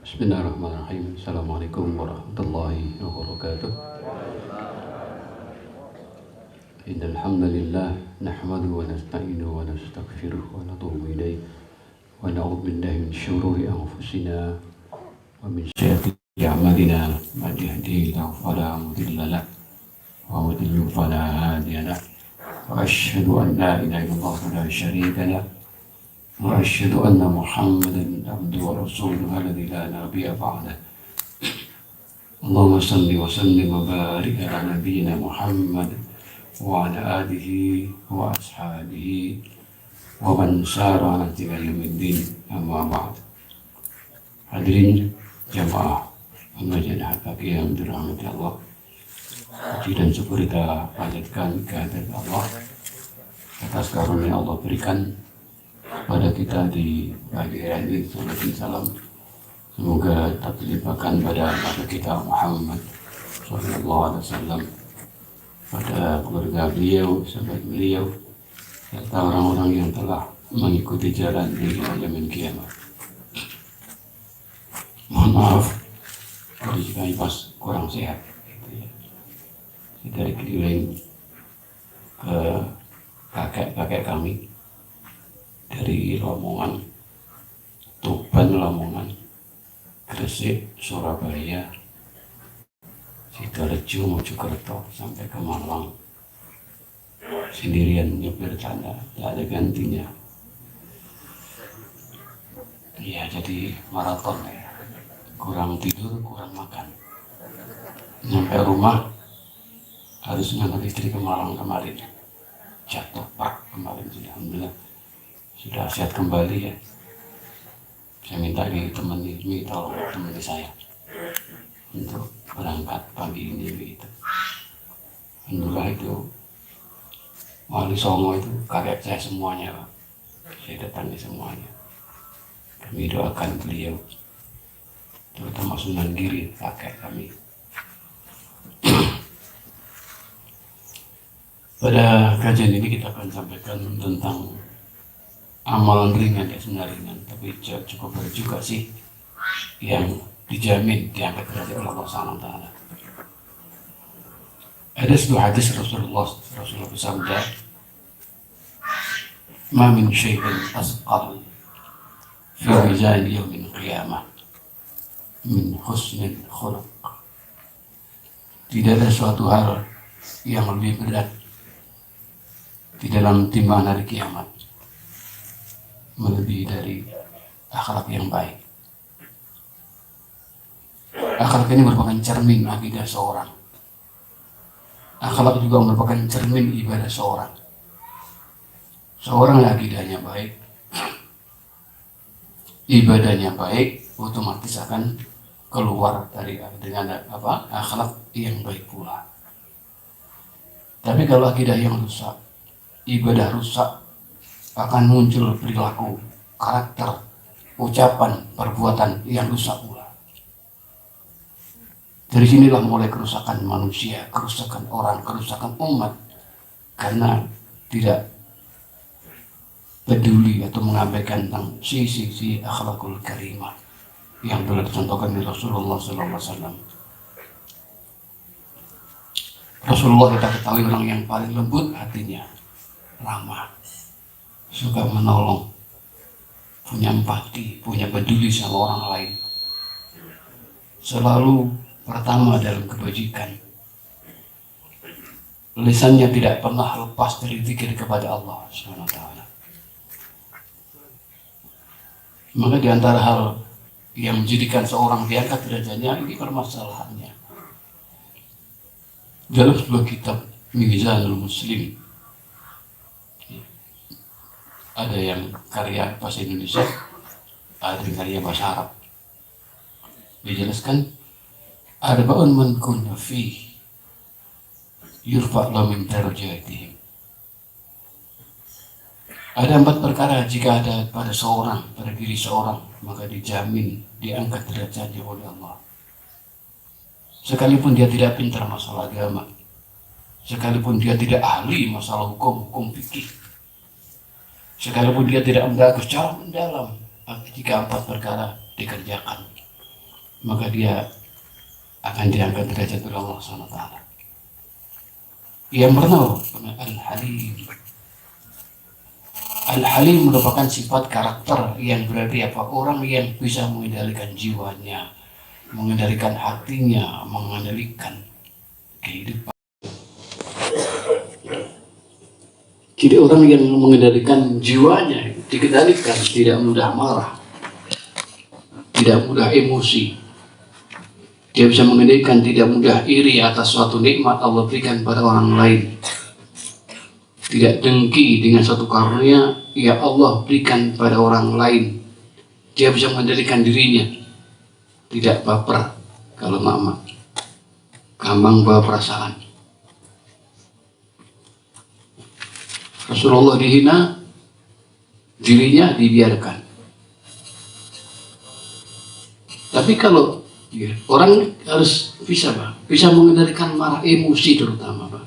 Bismillahirrahmanirrahim. Assalamualaikum warahmatullahi wabarakatuh. Innal hamdalillah nahmaduhu wa nasta'inuhu wa nastaghfiruh wa natubu ilayh wa na'udzu billahi min shururi anfusina wa min sayyiati a'malina. Man yahdihillahu fala mudilla lahu wa man yudlil fala hadiya lahu. Wa asyhadu an la ilaha illallah wa la syarika lahu wa asyhadu anna Muhammadan abduhu wa rasuluhu alladzi la nabiyya ba'dahu. Allahumma salli wa sallim wa barik ala nabiyyina Muhammad wa ala alihi wa ashabihi wa man sara ala ila yaumiddin, amma ba'd. Hadirin jamaah pengajian pagi yang dirahmati Allah, puji dan syukur kita panjatkan kehadirat Allah atas karunia Allah berikan pada kita di pagi hari ini. Salam semoga tetap dilimpahkan pada Nabi kita Muhammad sallallahu alaihi wasallam, pada keluarga beliau, sahabat beliau, serta orang-orang yang telah mengikuti jalan di zaman kiamat. Mohon maaf kalau jika pas kurang sehat gitu ya. Dari keliling ke kakek-kakek kami dari Lamongan, Tuban, Lamongan, Gresik, Surabaya, Sidoarjo, Mojokerto, sampai ke Malang, sendirian nyopir tanda, tak ada gantinya. Ya, jadi maraton ya, kurang tidur, kurang makan. Sampai rumah harus ngantar istri ke Malang kemarin, jatuh pak kemarin, alhamdulillah sudah sehat kembali ya. Saya minta tolong temani saya untuk berangkat pagi ini begitu. Alhamdulillah itu Wali Songo itu kakek saya semuanya, Pak. Saya datangi semuanya. Kami doakan beliau, terutama Sunan Giri, kakek kami. Pada kajian ini kita akan sampaikan tentang amalan ringan, ya sebenarnya ringan, tapi cukup berat juga sih, yang dijamin diangkat derajat Allah Subhanahu wa taala. Ada sebuah hadis Rasulullah bersabda, "Ma min syai'in asqal fi mizan yaumil qiyamah min husnil khuluq." Tidak ada suatu hal yang lebih berat di dalam timbangan hari kiamat melebihi dari akhlak yang baik. Akhlak ini merupakan cermin akidah seorang. Akhlak juga merupakan cermin ibadah seorang. Seorang yang akidahnya baik, ibadahnya baik, otomatis akan keluar dengan akhlak yang baik pula. Tapi kalau akidah yang rusak, ibadah rusak, akan muncul perilaku, karakter, ucapan, perbuatan yang rusak pula. Dari sinilah mulai kerusakan manusia, kerusakan orang, kerusakan umat, karena tidak peduli atau mengabaikan tentang sisi akhlakul karimah yang telah dicontohkan oleh Rasulullah SAW. Rasulullah kita ketahui orang yang paling lembut hatinya, ramah, suka menolong, punya empati, punya peduli sama orang lain, selalu pertama dalam kebajikan. Lisannya tidak pernah lepas dari zikir kepada Allah Subhanahu wa taala. Maka di antara hal yang menjadikan seorang diangkat derajatnya ini permasalahannya. Dalam sebuah kitab Mizanul Muslim, ada yang karya bahasa Indonesia, ada yang karya bahasa Arab. Dijelaskan, arba'un man kunna fihi yurfa' lahu min darajatihim. Ada 4 perkara jika ada pada diri seorang, maka dijamin diangkat derajatnya oleh Allah. Sekalipun dia tidak pintar masalah agama, sekalipun dia tidak ahli masalah hukum fikih, sekalipun dia tidak mendalam secara mendalam, jika 4 perkara dikerjakan, maka dia akan diangkat derajat oleh Allah Subhanahu wa taala. Yang pertama, Al-Halim. Al-Halim merupakan sifat karakter yang berarti apa? Orang yang bisa mengendalikan jiwanya, mengendalikan hatinya, mengendalikan kehidupan. Jadi orang yang mengendalikan jiwanya, dikendalikan, tidak mudah marah, tidak mudah emosi. Dia bisa mengendalikan, tidak mudah iri atas suatu nikmat Allah berikan pada orang lain. Tidak dengki dengan suatu karunia yang Allah berikan pada orang lain. Dia bisa mengendalikan dirinya. Tidak baper kalau mama. Gampang bawa perasaan. Rasulullah dihina, dirinya dibiarkan. Tapi kalau orang harus bisa, Pak, bisa mengendalikan marah, emosi terutama, Pak.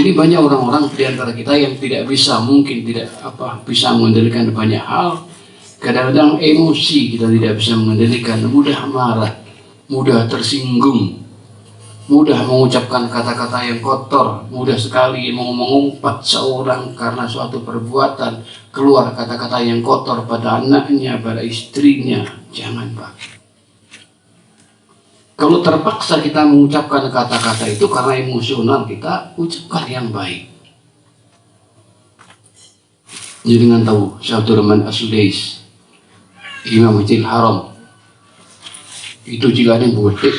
Ini banyak orang-orang di antara kita yang tidak bisa, mungkin tidak bisa mengendalikan banyak hal. Kadang-kadang emosi kita tidak bisa mengendalikan, mudah marah, mudah tersinggung, mudah mengucapkan kata-kata yang kotor, mudah sekali mengumpat seorang karena suatu perbuatan, keluar kata-kata yang kotor pada anaknya, pada istrinya. Jangan, Pak. Kalau terpaksa kita mengucapkan kata-kata itu karena emosional, kita ucapkan yang baik. Jangan tahu, Syekh Abdurrahman As-Sudais, Imam Masjidil Haram, itu jika ada yang bodek,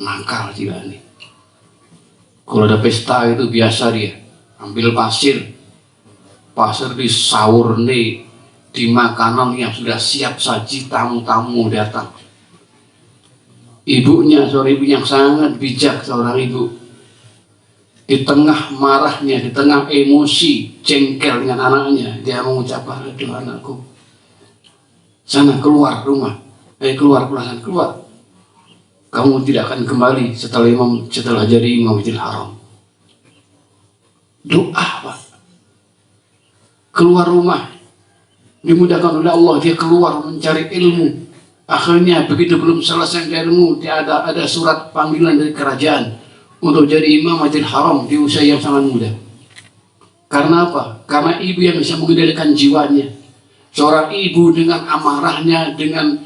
nakal jika ini. Kalau ada pesta itu biasa dia ambil pasir disawur nih di makanan yang sudah siap saji, tamu-tamu datang. Ibunya, seorang ibu yang sangat bijak, seorang ibu, di tengah marahnya, di tengah emosi, jengkel dengan anaknya, dia mengucapkan, aduh anakku, sana keluar rumah, keluar. Kamu tidak akan kembali setelah jadi imam Masjidil Haram. Doa, Pak. Keluar rumah, dimudahkan oleh Allah, dia keluar mencari ilmu. Akhirnya begitu belum selesai ilmu, dia ada surat panggilan dari kerajaan untuk jadi imam Masjidil Haram di usia yang sangat muda. Karena apa? Karena ibu yang bisa mengendalikan jiwanya. Seorang ibu dengan amarahnya, dengan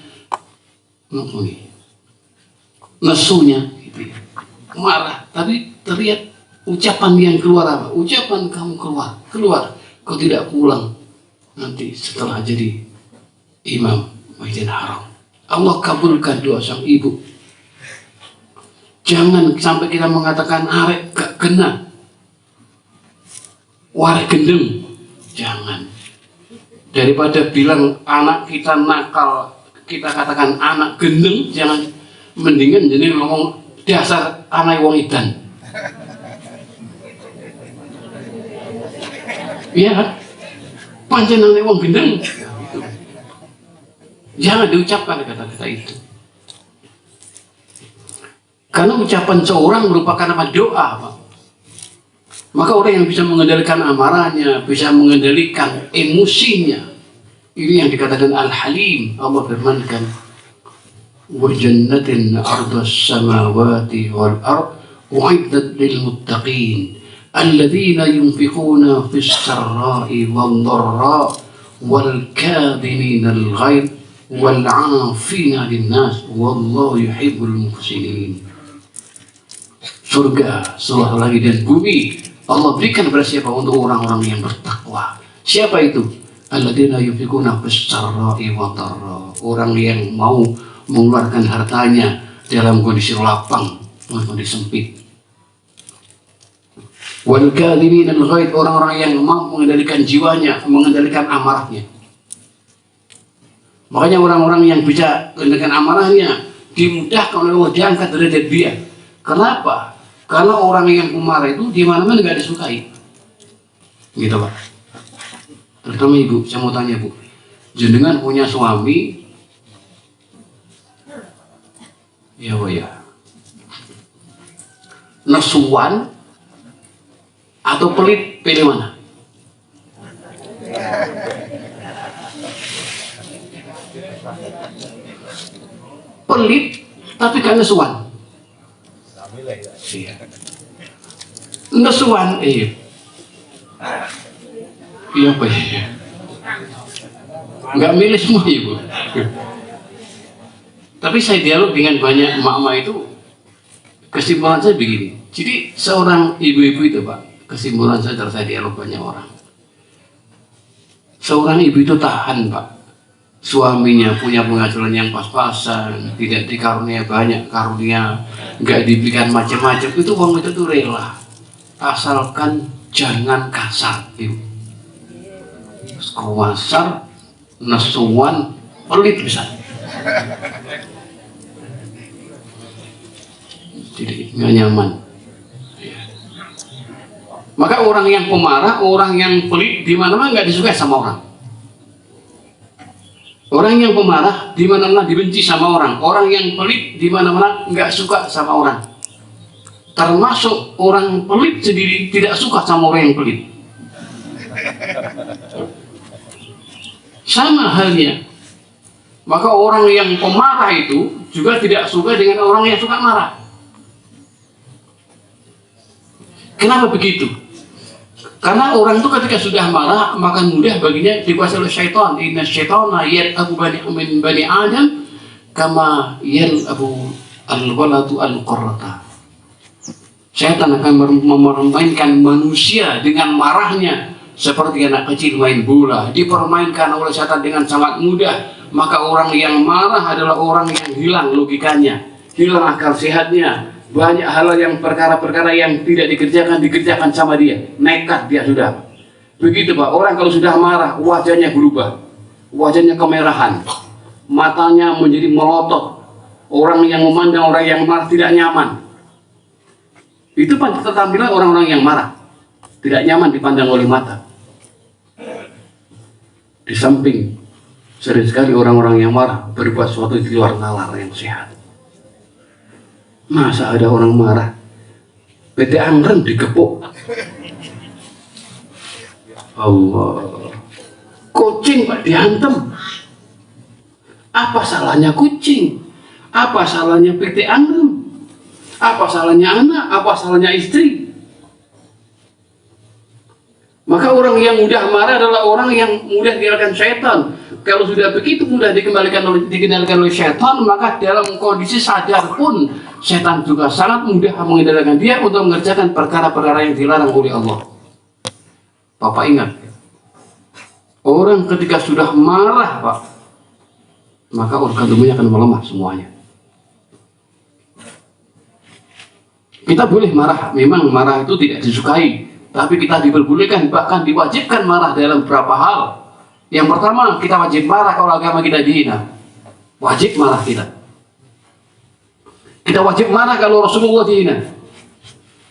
nesunya, gitu ya, marah, tapi terlihat ucapan yang keluar apa? Ucapan kamu keluar, kau tidak pulang nanti setelah jadi imam Masjidil Haram. Allah kabulkan doa sang ibu. Jangan sampai kita mengatakan arek gak kena, warek gendeng. Jangan. Daripada bilang anak kita nakal, kita katakan anak gendeng, jangan. Mendingan jadi ngomong dasar anak wong edan. Iya kan? Pancen anak wong gendeng. Jangan diucapkan kata-kata itu. Karena ucapan seorang merupakan apa? Doa, Pak. Maka orang yang bisa mengendalikan amarahnya, bisa mengendalikan emosinya, ini yang dikatakan Al-Halim. Allah firmankan, wa jannatin ardhas samawati wal ard u'iddat lil muttaqin alladzina yunfiquna fis sarra'i wad dharra wal kadhimina al ghaidh wal 'afina lin nas wallahu yuhibbul muhsinin. Surga, seluruh langit dan bumi Allah berikan kepada siapa? Untuk orang-orang yang bertakwa. Siapa itu? Alladzina yunfiquna fis sarra'i wad dharra. Orang yang mau mengeluarkan hartanya dalam kondisi lapang, kondisi sempit. Wal kadhimina al ghaidh, orang-orang yang mampu mengendalikan jiwanya, mengendalikan amarahnya. Makanya orang-orang yang bisa mengendalikan amarahnya dimudahkan oleh Allah, diangkat derajat dia. Kenapa? Karena orang yang pemarah itu di mana-mana nggak disukai. Gitu, Pak. Terutama ibu, saya mau tanya, Bu. Jenengan punya suami, ya Bu ya, nesuan atau pelit, pilih mana? pelit tapi gak nesuan. Iya. Nesuan, iya apa ya? Nggak milih semua ibu. Tapi saya dialog dengan banyak emak-emak itu, kesimpulan saya begini. Jadi seorang ibu-ibu itu Pak, kesimpulan saya setelah saya dialog banyak orang, seorang ibu itu tahan Pak, suaminya punya penghasilan yang pas-pasan, tidak dikarunia banyak karunia, nggak diberikan macam-macam, itu uang itu tuh rela, asalkan jangan kasar ibu. Kasar, nesuan, pelit bisa. Jadi nggak nyaman. Maka orang yang pemarah, orang yang pelit di mana-mana nggak disukai sama orang. Orang yang pemarah di mana-mana dibenci sama orang. Orang yang pelit di mana-mana nggak suka sama orang. Termasuk orang pelit sendiri tidak suka sama orang yang pelit. Sama halnya. Maka orang yang pemarah itu juga tidak suka dengan orang yang suka marah. Kenapa begitu? Karena orang itu ketika sudah marah, maka mudah baginya dikuasai oleh syaitan. Inna syaitana yal'abu min bani Adam kama yal'abu al-waladu al-qurrata. Syaitan akan memainkan manusia dengan marahnya seperti anak kecil main bola, dipermainkan oleh setan dengan sangat mudah. Maka orang yang marah adalah orang yang hilang logikanya, hilang akal sehatnya. Banyak hal yang perkara-perkara yang tidak dikerjakan sama dia, nekat dia sudah. Begitu Pak, orang kalau sudah marah wajahnya berubah, wajahnya kemerahan, matanya menjadi melotot. Orang yang memandang orang yang marah tidak nyaman. Itu tampilan orang-orang yang marah, tidak nyaman dipandang oleh mata. Di samping sering sekali orang-orang yang marah berbuat sesuatu di luar nalar yang sehat. Masa ada orang marah PT Angren digepuk, Allah, kucing Pak dihantam. Apa salahnya kucing? Apa salahnya PT Angren? Apa salahnya anak? Apa salahnya istri? Maka orang yang mudah marah adalah orang yang mudah dikendalikan syaitan. Kalau sudah begitu mudah dikendalikan oleh syaitan, maka dalam kondisi sadar pun syaitan juga sangat mudah mengendalikan dia untuk mengerjakan perkara-perkara yang dilarang oleh Allah. Bapak ingat, orang ketika sudah marah Pak, maka organ tubuhnya akan melemah semuanya. Kita boleh marah, memang marah itu tidak disukai, tapi kita diperbolehkan, bahkan diwajibkan marah dalam beberapa hal. Yang pertama, kita wajib marah kalau agama kita dihina. Wajib marah kita. Kita wajib marah kalau Rasulullah dihina.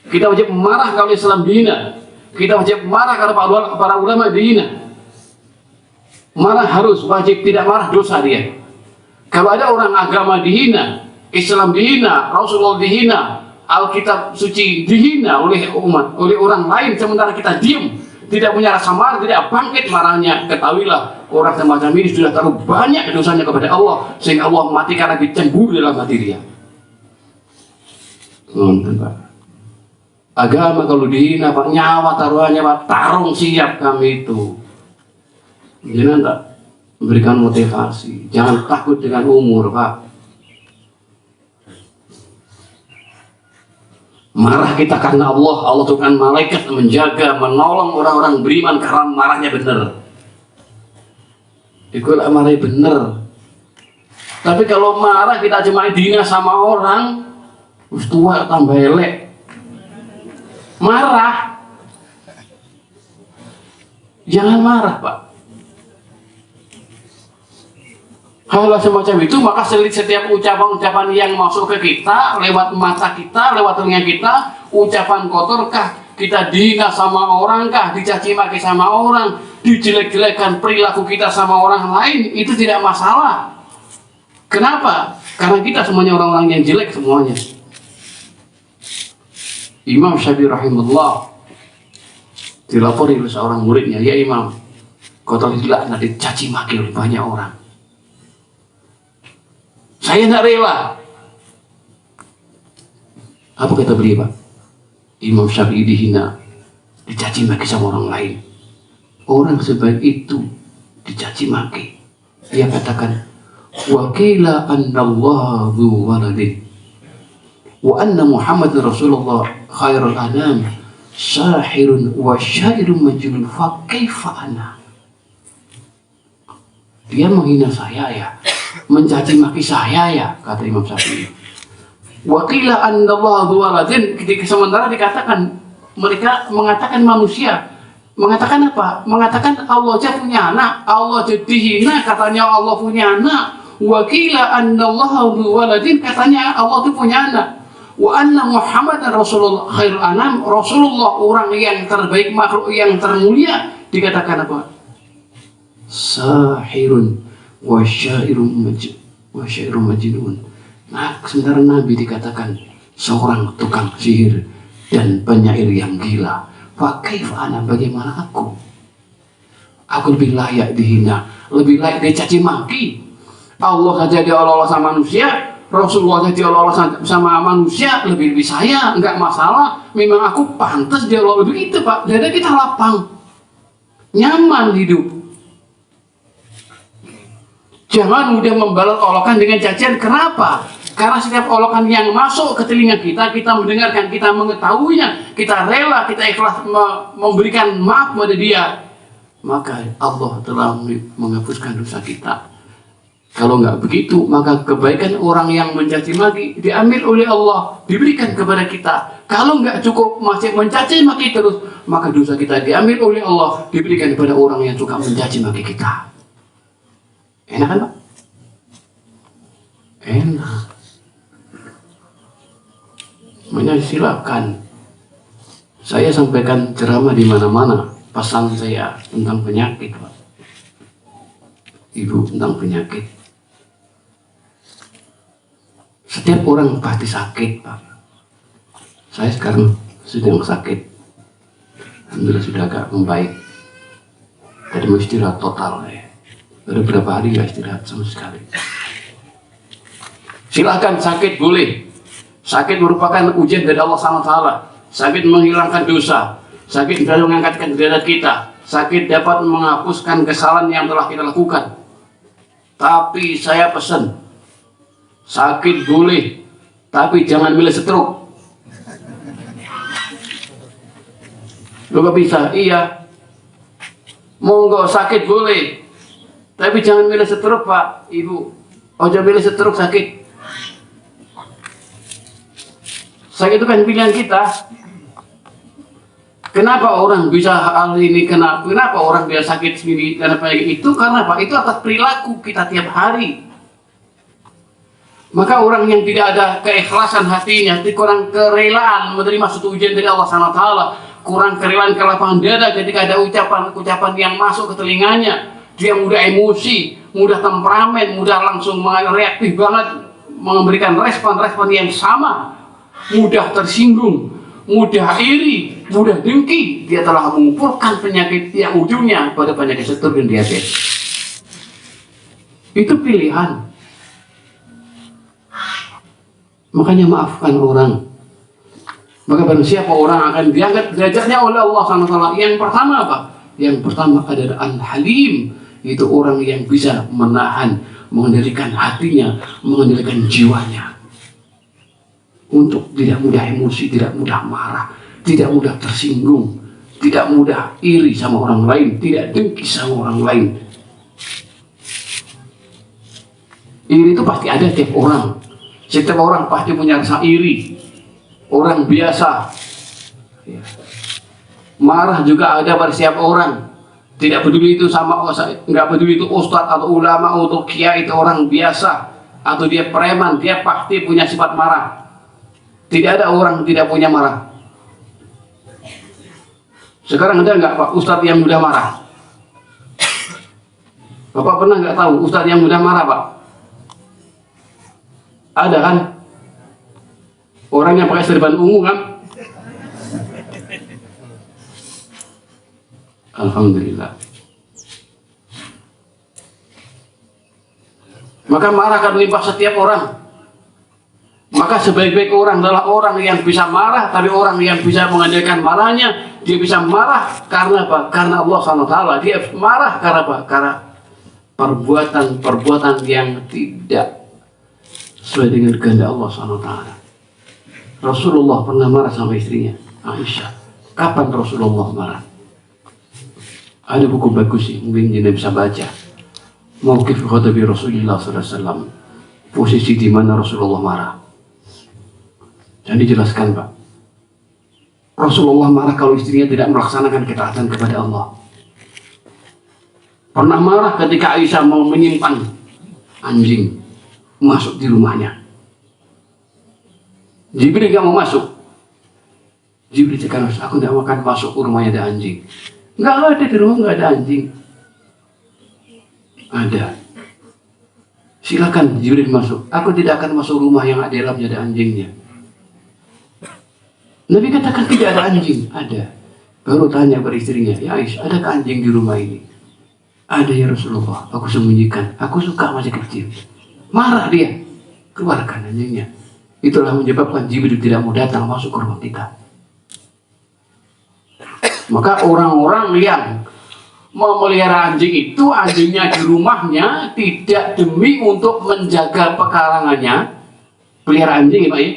Kita wajib marah kalau Islam dihina. Kita wajib marah kalau para ulama dihina. Marah harus, wajib, tidak marah dosa dia. Kalau ada orang agama dihina, Islam dihina, Rasulullah dihina, Alkitab suci dihina oleh umat, oleh orang lain, sementara kita diam, tidak punya rasa marah, tidak bangkit marahnya, ketahuilah orang semacam ini sudah terlalu banyak dosanya kepada Allah, sehingga Allah matikan lagi cemburu dalam hati dia. Agama kalau dihina Pak, nyawa taruhannya Pak, tarung siap kami itu. Jangan tak memberikan motivasi, jangan takut dengan umur Pak. Marah kita karena Allah, Allah itu kan malaikat menjaga, menolong orang-orang beriman karena marahnya benar. Itu lah marahnya benar. Tapi kalau marah kita cuma dina sama orang, tua tambah elek. Marah, jangan marah Pak. Hal semacam itu, maka setiap ucapan-ucapan yang masuk ke kita, lewat mata kita, lewat telinga kita, ucapan kotorkah, kita dihina sama orang kah, dicaci maki sama orang, dijelek-jelekan perilaku kita sama orang lain, itu tidak masalah. Kenapa? Karena kita semuanya orang-orang yang jelek semuanya. Imam Syafi'i rahimahullah dilapori oleh seorang muridnya, ya Imam, kau tahu tidak, dicaci maki oleh banyak orang. Saya tidak rela. Apa kata beliau, Pak? Imam Syafi'i dihina, dicaci maki sama orang lain. Orang sebaik itu dicaci maki. Dia katakan, wa qila anna Allah dzu waladin wa anna Muhammad Rasulullah khairul anam sahirun wa syairun majnun fa kaifa ana. Dia menghina saya ya, mencaci maki saya ya, kata Imam Syafi'i. Wa qila anna Allah dzu waladin, ketika sementara dikatakan, mereka mengatakan manusia mengatakan apa? Mengatakan Allah aja punya anak, Allah jadi hina, katanya Allah punya anak. Wa qila anna Allah dzu waladin, katanya Allah itu punya anak. Wa anna Muhammad Rasulullah khairul anam, Rasulullah orang yang terbaik, makhluk yang termulia, dikatakan apa? Sahirun wa syairun majnun. Nah, sementara Nabi dikatakan seorang tukang sihir dan penyair yang gila. Fa kaifa ana, bagaimana aku? Aku lebih layak dihina, lebih layak dicaci maki. Allah saja diolah-olah sama manusia, Rasulullah saja diolah-olah sama manusia, lebih saya, enggak masalah. Memang aku pantas diolah begitu, Pak. Dada kita lapang, nyaman hidup. Jangan mudah membalas olokan dengan cacian. Kenapa? Karena setiap olokan yang masuk ke telinga kita, kita mendengarkan, kita mengetahuinya, kita rela, kita ikhlas memberikan maaf pada dia, maka Allah telah menghapuskan dosa kita. Kalau nggak begitu, maka kebaikan orang yang mencaci maki diambil oleh Allah, diberikan kepada kita. Kalau nggak cukup masih mencaci maki terus, maka dosa kita diambil oleh Allah, diberikan kepada orang yang suka mencaci maki kita. Enak kan, Pak? Enak. Silakan. Saya sampaikan ceramah di mana-mana, pesan saya tentang penyakit, Pak. Ibu, tentang penyakit. Setiap orang pasti sakit, Pak. Saya sekarang sedang sakit. Alhamdulillah sudah agak membaik. Tadi mau istirahat total ya. Baru beberapa hari nggak istirahat sama sekali. Silahkan sakit boleh. Sakit merupakan ujian dari Allah SWT. Sakit menghilangkan dosa. Sakit dapat mengangkatkan derajat kita. Sakit dapat menghapuskan kesalahan yang telah kita lakukan. Tapi saya pesan, sakit boleh, tapi jangan milih stroke. Lu gak bisa? Iya. Monggo sakit boleh, tapi jangan milih stroke, Pak, Ibu. Oh, jangan milih stroke sakit. Sakit itu kan pilihan kita. Kenapa orang bisa hal ini? Kenapa orang bisa sakit sendiri? Kenapa itu? Karena apa? Itu atas perilaku kita tiap hari. Maka orang yang tidak ada keikhlasan hatinya, kurang kerelaan menerima suatu ujian dari Allah SWT, kurang kerelaan kelapangan dada ketika ada ucapan-ucapan yang masuk ke telinganya, dia mudah emosi, mudah temperamen, mudah langsung reaktif banget, memberikan respon-respon yang sama, mudah tersinggung, mudah iri, mudah dengki. Dia telah mengumpulkan penyakit yang ujungnya pada penyakit stroke dan diabetes. Itu pilihan. Makanya maafkan orang. Maka barang siapa orang akan diangkat derajatnya oleh Allah SWT. Yang pertama apa? Yang pertama adalah Al-Halim, yaitu orang yang bisa menahan, mengendalikan hatinya, mengendalikan jiwanya, untuk tidak mudah emosi, tidak mudah marah, tidak mudah tersinggung, tidak mudah iri sama orang lain, tidak dengki sama orang lain. Iri itu pasti ada tiap orang. Setiap orang pasti punya rasa iri. Orang biasa. Marah juga ada pada setiap orang. Tidak peduli itu sama, nggak peduli itu ustadz atau ulama atau kiai, itu orang biasa atau dia preman, dia pasti punya sifat marah. Tidak ada orang tidak punya marah. Sekarang ada nggak Pak ustadz yang mudah marah? Bapak pernah nggak tahu ustadz yang mudah marah, Pak? Ada kan? Orang yang pakai serban ungu kan? Alhamdulillah. Maka marah akan menimpa setiap orang. Maka sebaik-baik orang adalah orang yang bisa marah, tapi orang yang bisa mengandalkan marahnya. Dia bisa marah karena apa? Karena Allah SWT. Dia marah karena apa? Karena perbuatan yang tidak sesuai dengan kehendak Allah SWT. Rasulullah pernah marah sama istrinya Aisyah. Kapan Rasulullah marah? Ada buku bagus sih, mungkin Anda bisa baca. Mauqif khatabi Rasulullah SAW. Posisi di mana Rasulullah marah. Dan dijelaskan, Pak. Rasulullah marah kalau istrinya tidak melaksanakan ketaatan kepada Allah. Pernah marah ketika Aisyah mau menyimpan anjing masuk di rumahnya. Jibril gak mau masuk. Jibril cakap, aku tidak akan masuk ke rumahnya ada anjing. Enggak ada, di rumah nggak ada anjing. Ada. Silakan Jibril masuk. Aku tidak akan masuk rumah yang di dalamnya ada anjingnya. Nabi katakan tidak ada anjing. Ada. Baru tanya pada istrinya, ya Aisyah, adakah anjing di rumah ini? Ada ya Rasulullah. Aku sembunyikan. Aku suka masih kecil. Marah dia. Keluarkan anjingnya. Itulah menyebabkan Jibril tidak mau datang masuk ke rumah kita. Maka orang-orang yang memelihara anjing itu, anjingnya di rumahnya tidak demi untuk menjaga pekarangannya, pelihara anjing ya Pak ya.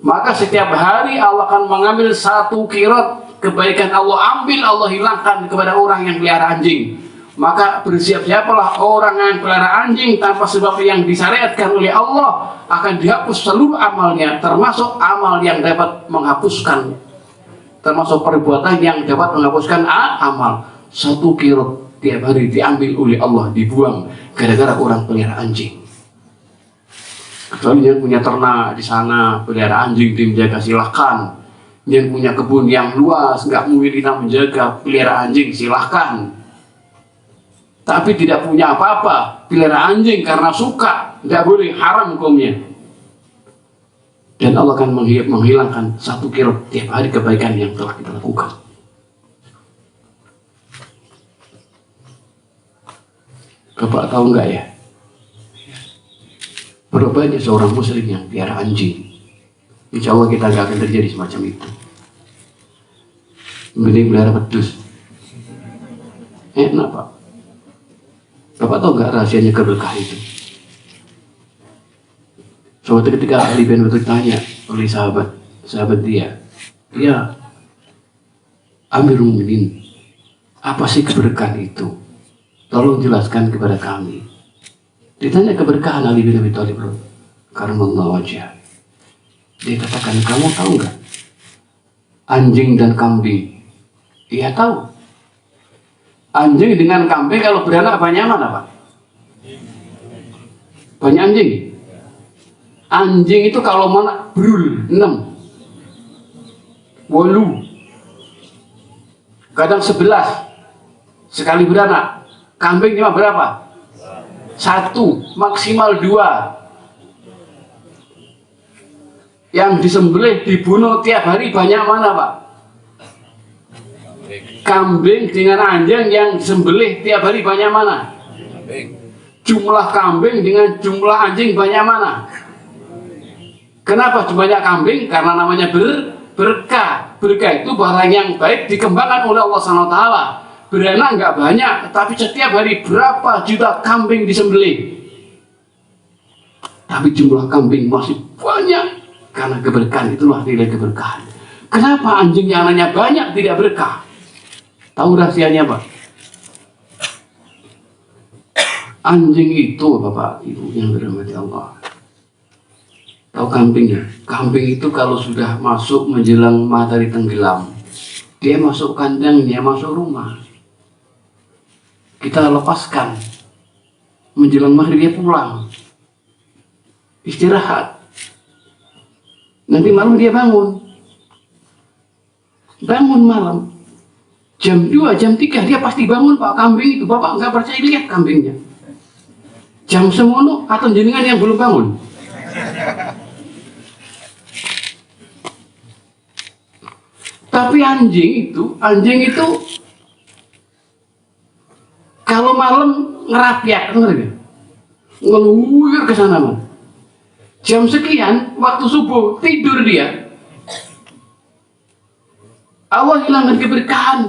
Maka setiap hari Allah akan mengambil satu kirot kebaikan Allah ambil, Allah hilangkan kepada orang yang pelihara anjing. Maka bersiap-siapalah orang yang pelihara anjing tanpa sebab yang disyariatkan oleh Allah, akan dihapus seluruh amalnya, termasuk amal yang dapat menghapuskan, termasuk perbuatan yang dapat menghapuskan amal. Satu kirot tiap hari diambil oleh Allah, dibuang gara-gara orang pelihara anjing. Kecuali yang punya ternak di sana, pelihara anjing dimenjaga, silahkan. Yang punya kebun yang luas, nggak mungkin kita menjaga, pelihara anjing silahkan. Tapi tidak punya apa-apa, pelihara anjing karena suka, nggak boleh, haram hukumnya. Dan Allah akan menghilangkan satu kirot tiap hari kebaikan yang telah kita lakukan. Bapak tahu nggak ya? Berapa banyak seorang muslim yang pelihara anjing? Insya Allah kita nggak akan terjadi semacam itu. Mending pelihara wedus. Enak Pak. Bapak tahu nggak rahasianya keberkah itu? Suatu ketika Ali bin Abi Thalib tanya oleh sahabat dia, ya Amirul Mukminin, apa sih keberkahan itu? Tolong jelaskan kepada kami. Ditanya keberkahan Ali bin Abi Thalib, karena wajah. Dia katakan, kamu tahu nggak anjing dan kambing? Iya tahu. Anjing dengan kambing kalau beranak banyak mana Pak? Banyak anjing. Anjing itu kalau mana berul 6, 8, kadang 11 sekali beranak. Kambing cuma berapa? 1, maksimal 2. Yang disembelih dibunuh tiap hari banyak mana Pak? Kambing dengan anjing yang disembelih tiap hari banyak mana? Jumlah kambing dengan jumlah anjing banyak mana? Kenapa banyak kambing? Karena namanya berkah. Berkah itu barang yang baik dikembangkan oleh Allah SWT. Beranak nggak banyak, tapi setiap hari berapa juta kambing disembelih. Tapi jumlah kambing masih banyak. Karena keberkahan itulah nilai keberkahan. Kenapa anjing yang anaknya banyak tidak berkah? Tahu rahasianya Pak? Anjing itu Bapak Ibu yang dirahmati Allah. Tahu kambingnya? Kambing itu kalau sudah masuk menjelang matahari tenggelam, dia masuk kandangnya, masuk rumah. Kita lepaskan. Menjelang maghrib dia pulang. Istirahat. Nanti malam dia bangun. Bangun malam. Jam 2, jam 3 dia pasti bangun Pak, kambing itu. Bapak nggak percaya, lihat kambingnya. Jam semono atau jenengan yang belum bangun. Tapi anjing itu kalau malam ngerapiak, ngeluyur ke sana man. Jam sekian waktu subuh tidur dia. Allah hilangkan keberkahan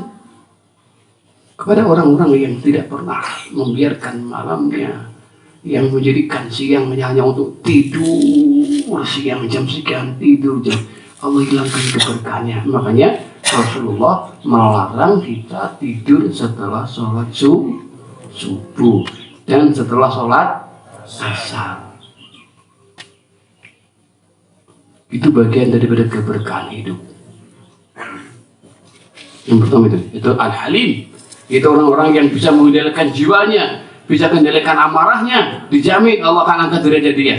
kepada orang-orang yang tidak pernah membiarkan malamnya, yang menjadikan siang hanya untuk tidur, siang jam sekian tidur jam. Allah hilangkan keberkahannya. Makanya Rasulullah melarang kita tidur setelah sholat subuh dan setelah sholat asar. Itu bagian daripada keberkahan hidup. Yang pertama itu Al-Halim. Itu orang-orang yang bisa mengendalikan jiwanya, bisa mengendalikan amarahnya, dijamin Allah akan angkat derajat dia.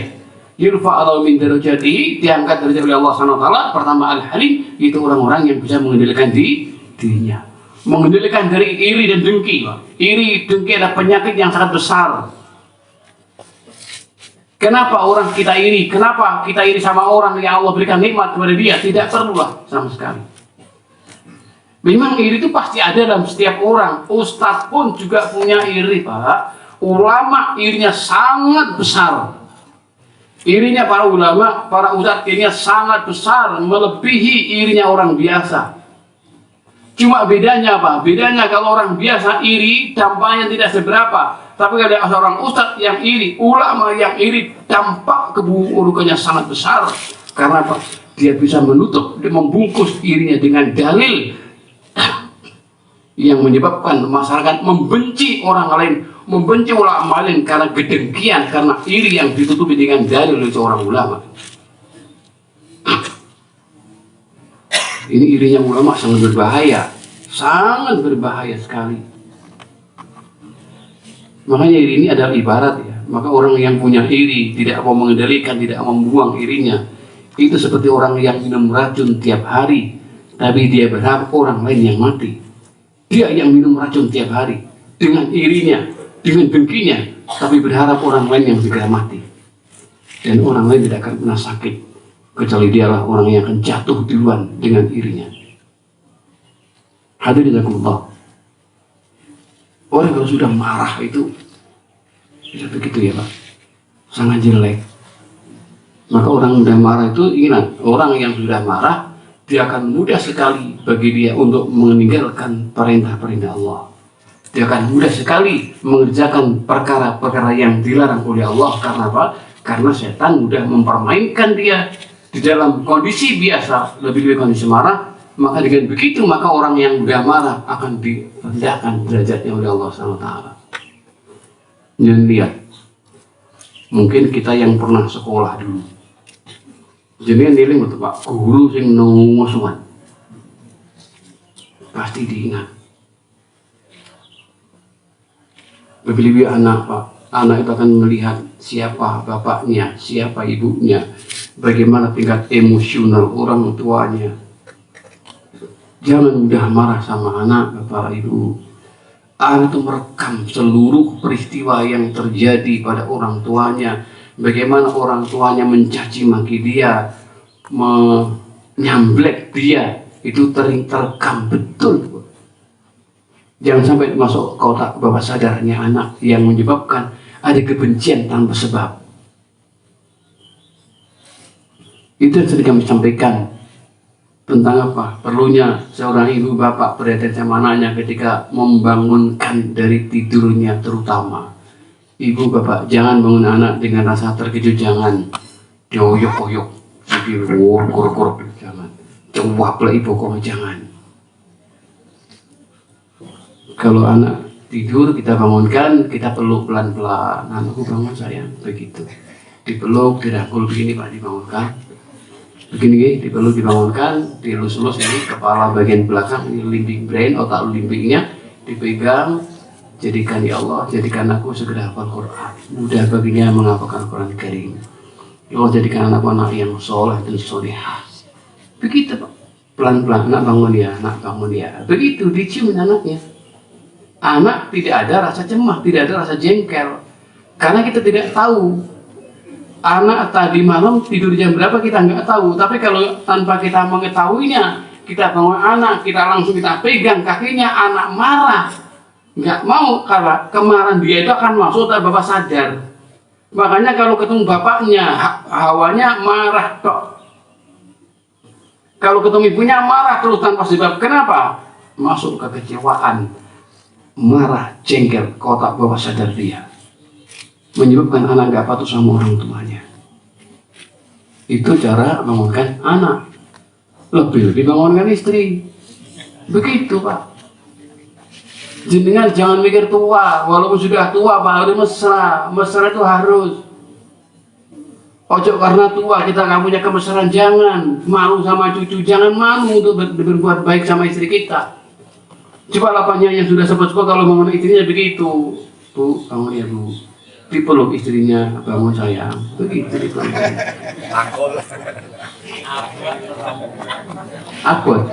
Yurfa'u min darajatihi, diangkat derajat oleh Allah Subhanahu wa taala. Pertama Al-Halim, itu orang-orang yang bisa mengendalikan dirinya. Mengendalikan dari iri dan dengki. Iri, dengki adalah penyakit yang sangat besar. Kenapa orang kita iri? Kenapa kita iri sama orang yang Allah berikan nikmat kepada dia? Tidak perlulah sama sekali. Memang iri itu pasti ada dalam setiap orang. Ustadz pun juga punya iri, Pak. Ulama irinya sangat besar. Irinya para ulama, para ustadz irinya sangat besar, melebihi irinya orang biasa. Cuma bedanya apa? Bedanya kalau orang biasa iri, dampaknya tidak seberapa. Tapi kalau ada seorang ustadz yang iri, ulama yang iri, dampak keburukannya sangat besar. Karena apa? Dia bisa menutup, dia membungkus irinya dengan dalil yang menyebabkan masyarakat membenci orang lain, membenci ulama lain karena kedengkian, karena iri yang ditutupi dengan dalil oleh seorang ulama. Ini irinya ulama sangat berbahaya sekali. Makanya iri ini adalah ibarat ya. Maka orang yang punya iri, tidak mau mengendalikan, tidak mau membuang irinya, itu seperti orang yang minum racun tiap hari, tapi dia berharap orang lain yang mati. Dia yang minum racun tiap hari dengan irinya, dengan dengkinya, tapi berharap orang lain yang segera mati. Dan orang lain tidak akan pernah sakit, kecuali dialah orang yang akan jatuh duluan dengan irinya. Hadirin jazakumullah. Orang kalau sudah marah itu tidak begitu ya Pak, sangat jelek. Maka orang mudah marah itu, ingat, orang yang sudah marah, dia akan mudah sekali bagi dia untuk meninggalkan perintah-perintah Allah. Dia akan mudah sekali mengerjakan perkara-perkara yang dilarang oleh Allah. Karena apa? Karena setan mudah mempermainkan dia di dalam kondisi biasa, lebih kondisi marah. Maka dengan begitu, maka orang yang mudah marah akan direndahkan derajatnya oleh Allah SWT. Dan lihat, mungkin kita yang pernah sekolah dulu, jadi nilai betul Pak, guru sing nongosuan pasti diingat. Lebih-lebih anak Pak, anak itu akan melihat siapa bapaknya, siapa ibunya, bagaimana tingkat emosional orang tuanya. Jangan mudah marah sama anak, Bapak Ibu. Anak itu merekam seluruh peristiwa yang terjadi pada orang tuanya. Bagaimana orang tuanya mencaci maki dia, menyamblek dia. Itu terekam betul. Jangan sampai masuk kotak bawah sadarnya anak yang menyebabkan ada kebencian tanpa sebab. Itu yang sering kami sampaikan. Tentang apa? Perlunya seorang ibu bapak perhatian sama anaknya ketika membangunkan dari tidurnya terutama. Ibu bapak jangan bangun anak dengan rasa terkejut, jangan dioyok-oyok, kur-kur, jangan. Coba ibu kok jangan. Kalau anak tidur kita bangunkan, kita peluk pelan-pelan. Anakku bangun sayang, begitu. Dipeluk, dirangkul begini Pak, dibangunkan. Begini, dipeluk, dibangunkan, dilus-lus ini kepala bagian belakang, ini limbing brain, otak limbingnya dipegang, jadikan ya Allah, jadikan aku segera hafal Quran. Mudah baginya menghafalkan Quran Karim. Ya Allah, jadikan anakku anak yang soleh dan solehah. Begitu Pak, pelan-pelan, anak bangun ya. Begitu diciumin anaknya. Anak tidak ada rasa cemas, tidak ada rasa jengkel, karena kita tidak tahu. Anak tadi malam tidur jam berapa kita nggak tahu, tapi kalau tanpa kita mengetahuinya, kita bangun anak, kita langsung kita pegang kakinya, anak marah, nggak mau, karena kemarahan dia itu akan masuk tanpa bapak sadar. Makanya kalau ketemu bapaknya, hawanya marah kok. Kalau ketemu ibunya marah terus tanpa sebab. Kenapa? Masuk kekecewaan, marah, jengkel, kotak bawah sadar dia. Menyebabkan anak gak patuh sama orang tuanya. Itu cara bangunkan anak. Lebih-lebih bangunkan istri. Begitu Pak. Jenengan jangan mikir tua, walaupun sudah tua baru mesra. Mesra itu harus. Ojo karena tua kita nggak punya kemesraan, jangan. Malu sama cucu, jangan malu untuk berbuat baik sama istri kita. Coba lapaknya yang sudah sepuh kalau bangun istrinya begitu. Bu, bangun ya bu. Dipeluk istrinya, bangun sayang. Begitu dipeluk. Akut.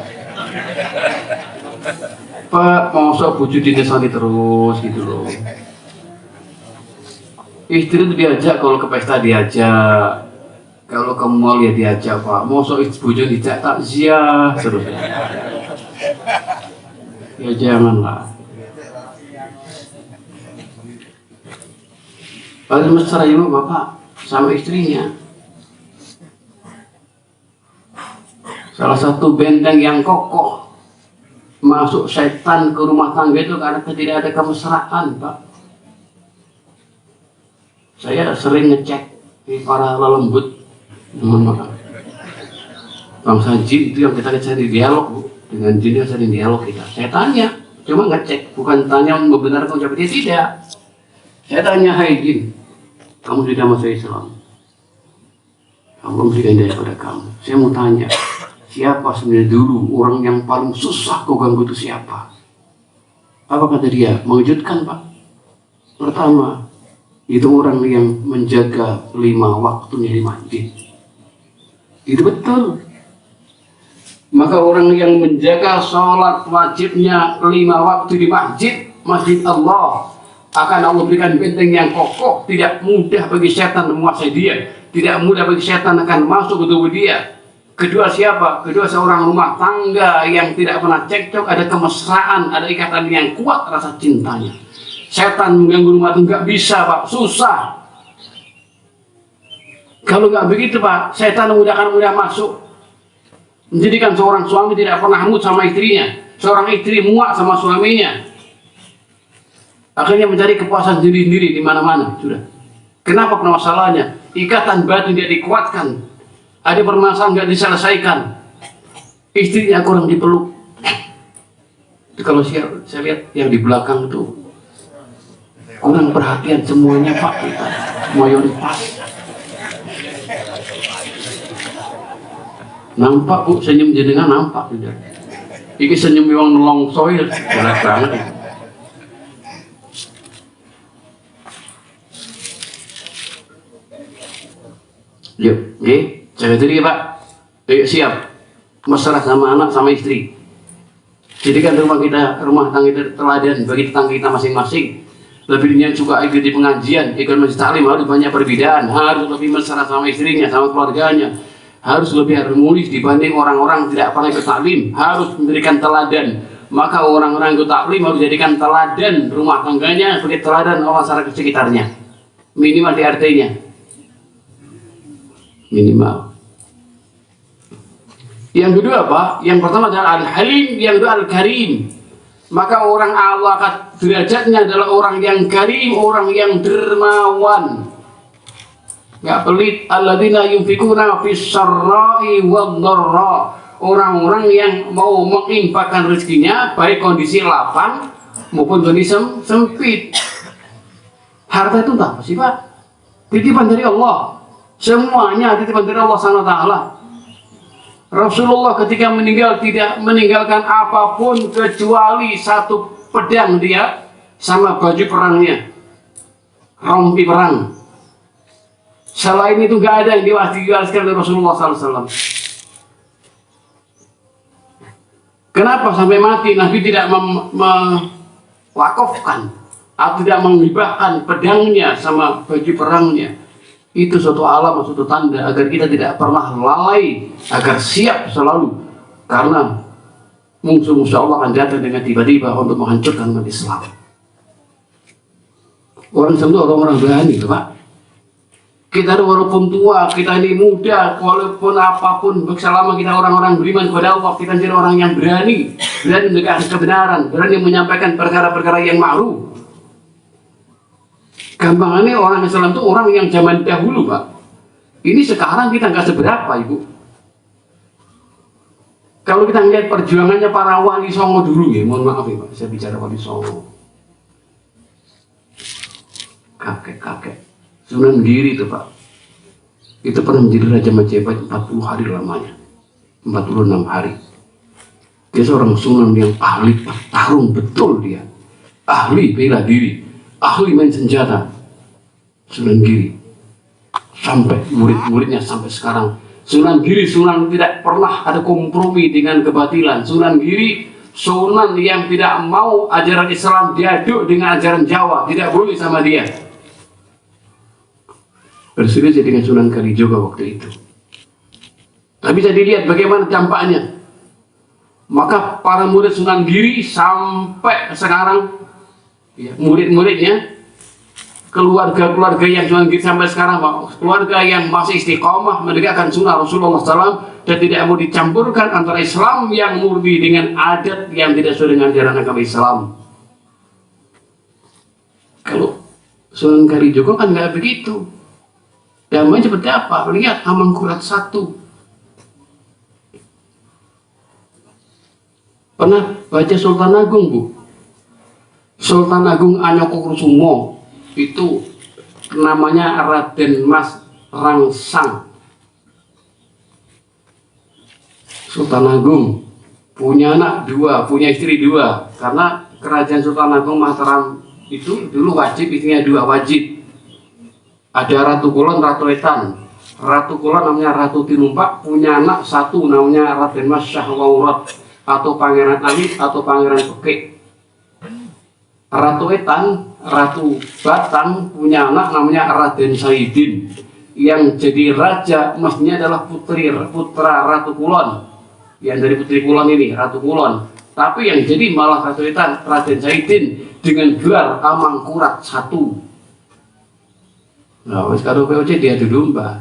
Pak, mau sok bucu dinesani terus gitu loh. Istri itu diajak, kalau ke pesta diajak, kalau ke mall ya diajak Pak. Mau sok bucu dijak takziah terus. Ya janganlah. Paling mesra ibu bapak sama istrinya. Salah satu benteng yang kokoh masuk setan ke rumah tangga itu karena tidak ada kemesraan Pak. Saya sering ngecek di para lelembut, bangsa jin itu yang kita cari dialog Bu. Dengan jin yang sering dialog kita. Saya tanya, cuma ngecek, bukan tanya membenarkan ucapan dia, tidak. Saya tanya, hai jin, kamu sudah masuk Islam? Allah memberikan hidayah kepada kamu. Saya mau tanya, siapa sebenarnya dulu orang yang paling susah kau ganggu itu siapa? Apa kata dia? Mengejutkan Pak. Pertama, itu orang yang menjaga 5 waktunya di masjid. Itu betul. Maka orang yang menjaga sholat wajibnya 5 waktu di masjid, masjid Allah, akan Allah berikan benteng yang kokoh. Tidak mudah bagi setan menguasai dia. Tidak mudah bagi setan akan masuk ke tubuh dia. Kedua siapa? Kedua seorang rumah tangga yang tidak pernah cekcok, ada kemesraan, ada ikatan yang kuat rasa cintanya. Setan mengganggu rumah itu nggak bisa Pak, susah. Kalau nggak begitu Pak, setan mudah masuk. Menjadikan seorang suami tidak pernah mood sama istrinya, seorang istri muak sama suaminya. Akhirnya mencari kepuasan sendiri-sendiri di mana-mana sudah. Kenapa masalahnya? Ikatan batin tidak dikuatkan. Ada permasalahan nggak diselesaikan. Istrinya kurang dipeluk. Kalau saya lihat yang di belakang itu kurang perhatian semuanya Pak, kita mayoritas. Nampak Bu, senyum jenengan nampak tidak? Iki senyum yang nolongsoy, jelas banget. Yuk, jaga diri Pak. Yuk siap, mesra sama anak sama istri. Jadikan rumah tangga kita teladan bagi tetangga kita masing-masing. Lebih niat juga ikut di pengajian, ikut masjid taklim, harus banyak perbedaan, harus lebih mesra sama istrinya, sama keluarganya, harus lebih harmonis dibanding orang-orang tidak pernah ikut taklim, harus memberikan teladan. Maka orang-orang ikut taklim harus jadikan teladan rumah tangganya sebagai teladan orang masyarakat sekitarnya, minimal di RT-nya, minimal. Yang kedua Pak, yang pertama adalah Al-Halim, yang kedua Al-Karim. Maka orang Allah derajatnya adalah orang yang karim, orang yang dermawan, nggak pelit. Alladzina yunfikuna fis sarra'i wad dharra, orang-orang yang mau menginfakkan rezekinya baik kondisi lapang maupun kondisi sempit. Harta itu apa sih Pak? Titipan dari Allah, semuanya titipan dari Allah Subhanahu wa taala. Rasulullah ketika meninggal tidak meninggalkan apapun kecuali satu pedang dia sama baju perangnya, rompi perang. Selain itu nggak ada yang diwariskan oleh Rasulullah SAW. Kenapa sampai mati Nabi tidak mewakafkan atau tidak menghibahkan pedangnya sama baju perangnya? Itu suatu alamat, suatu tanda agar kita tidak pernah lalai, agar siap selalu, karena musuh-musuh Allah akan datang dengan tiba-tiba untuk menghancurkan umat Islam. Orang Islam itu orang-orang berani Pak. Kita walaupun tua, kita ini muda, walaupun apapun, selama kita orang-orang beriman kepada Allah, kita jadi orang yang berani menegakkan kebenaran, berani menyampaikan perkara-perkara yang ma'ruf. Gampangannya orang Islam itu orang yang zaman dahulu, Pak. Ini sekarang kita nggak seberapa, Ibu. Kalau kita melihat perjuangannya para wali songo dulu, ya, mohon maaf ya Pak, saya bicara wali songo. Kakek-kakek Sunan Giri itu Pak, itu pernah menjadi Raja Majapahit 40 hari lamanya, 46 hari. Dia seorang Sunan yang ahli bertarung betul dia, ahli bela diri, ahli main senjata. Sunan Giri, sampai murid-muridnya sampai sekarang, Sunan Giri Sunan tidak pernah ada kompromi dengan kebatilan. Sunan Giri Sunan yang tidak mau ajaran Islam diaduk dengan ajaran Jawa, tidak boleh sama dia. Berselisih dengan Sunan Kalijogo waktu itu. Tapi bisa dilihat bagaimana dampaknya. Maka para murid Sunan Giri sampai sekarang, ya, murid-muridnya, keluarga-keluarga yang Sunan Giri sampai sekarang, keluarga yang masih istiqomah menegakkan sunnah Rasulullah SAW dan tidak mau dicampurkan antara Islam yang murni dengan adat yang tidak sesuai dengan ajaran agama Islam. Kalau Sunan Kalijogo kan nggak begitu. Damai seperti apa? Lihat Amangkurat I. Pernah baca Sultan Agung, Bu? Sultan Agung Anyokokrosumo itu namanya Raden Mas Rangsang. Sultan Agung punya anak 2, punya istri 2. Karena kerajaan Sultan Agung Mataram itu dulu wajib, istrinya 2 wajib. Ada Ratu Kulon, Ratu Etan. Ratu Kulon namanya Ratu Tinumpak, punya anak 1 namanya Raden Mas Syahwaurat atau Pangeran Alit atau Pangeran Pekik. Ratu Etan, Ratu Batang punya anak namanya Raden Saidin. Yang jadi raja mestinya adalah putra Ratu Kulon. Yang dari putri Kulon ini, Ratu Kulon. Tapi yang jadi malah Ratu Etan, Raden Saidin dengan gelar Amangkurat I. Nah, kalau POC dia domba.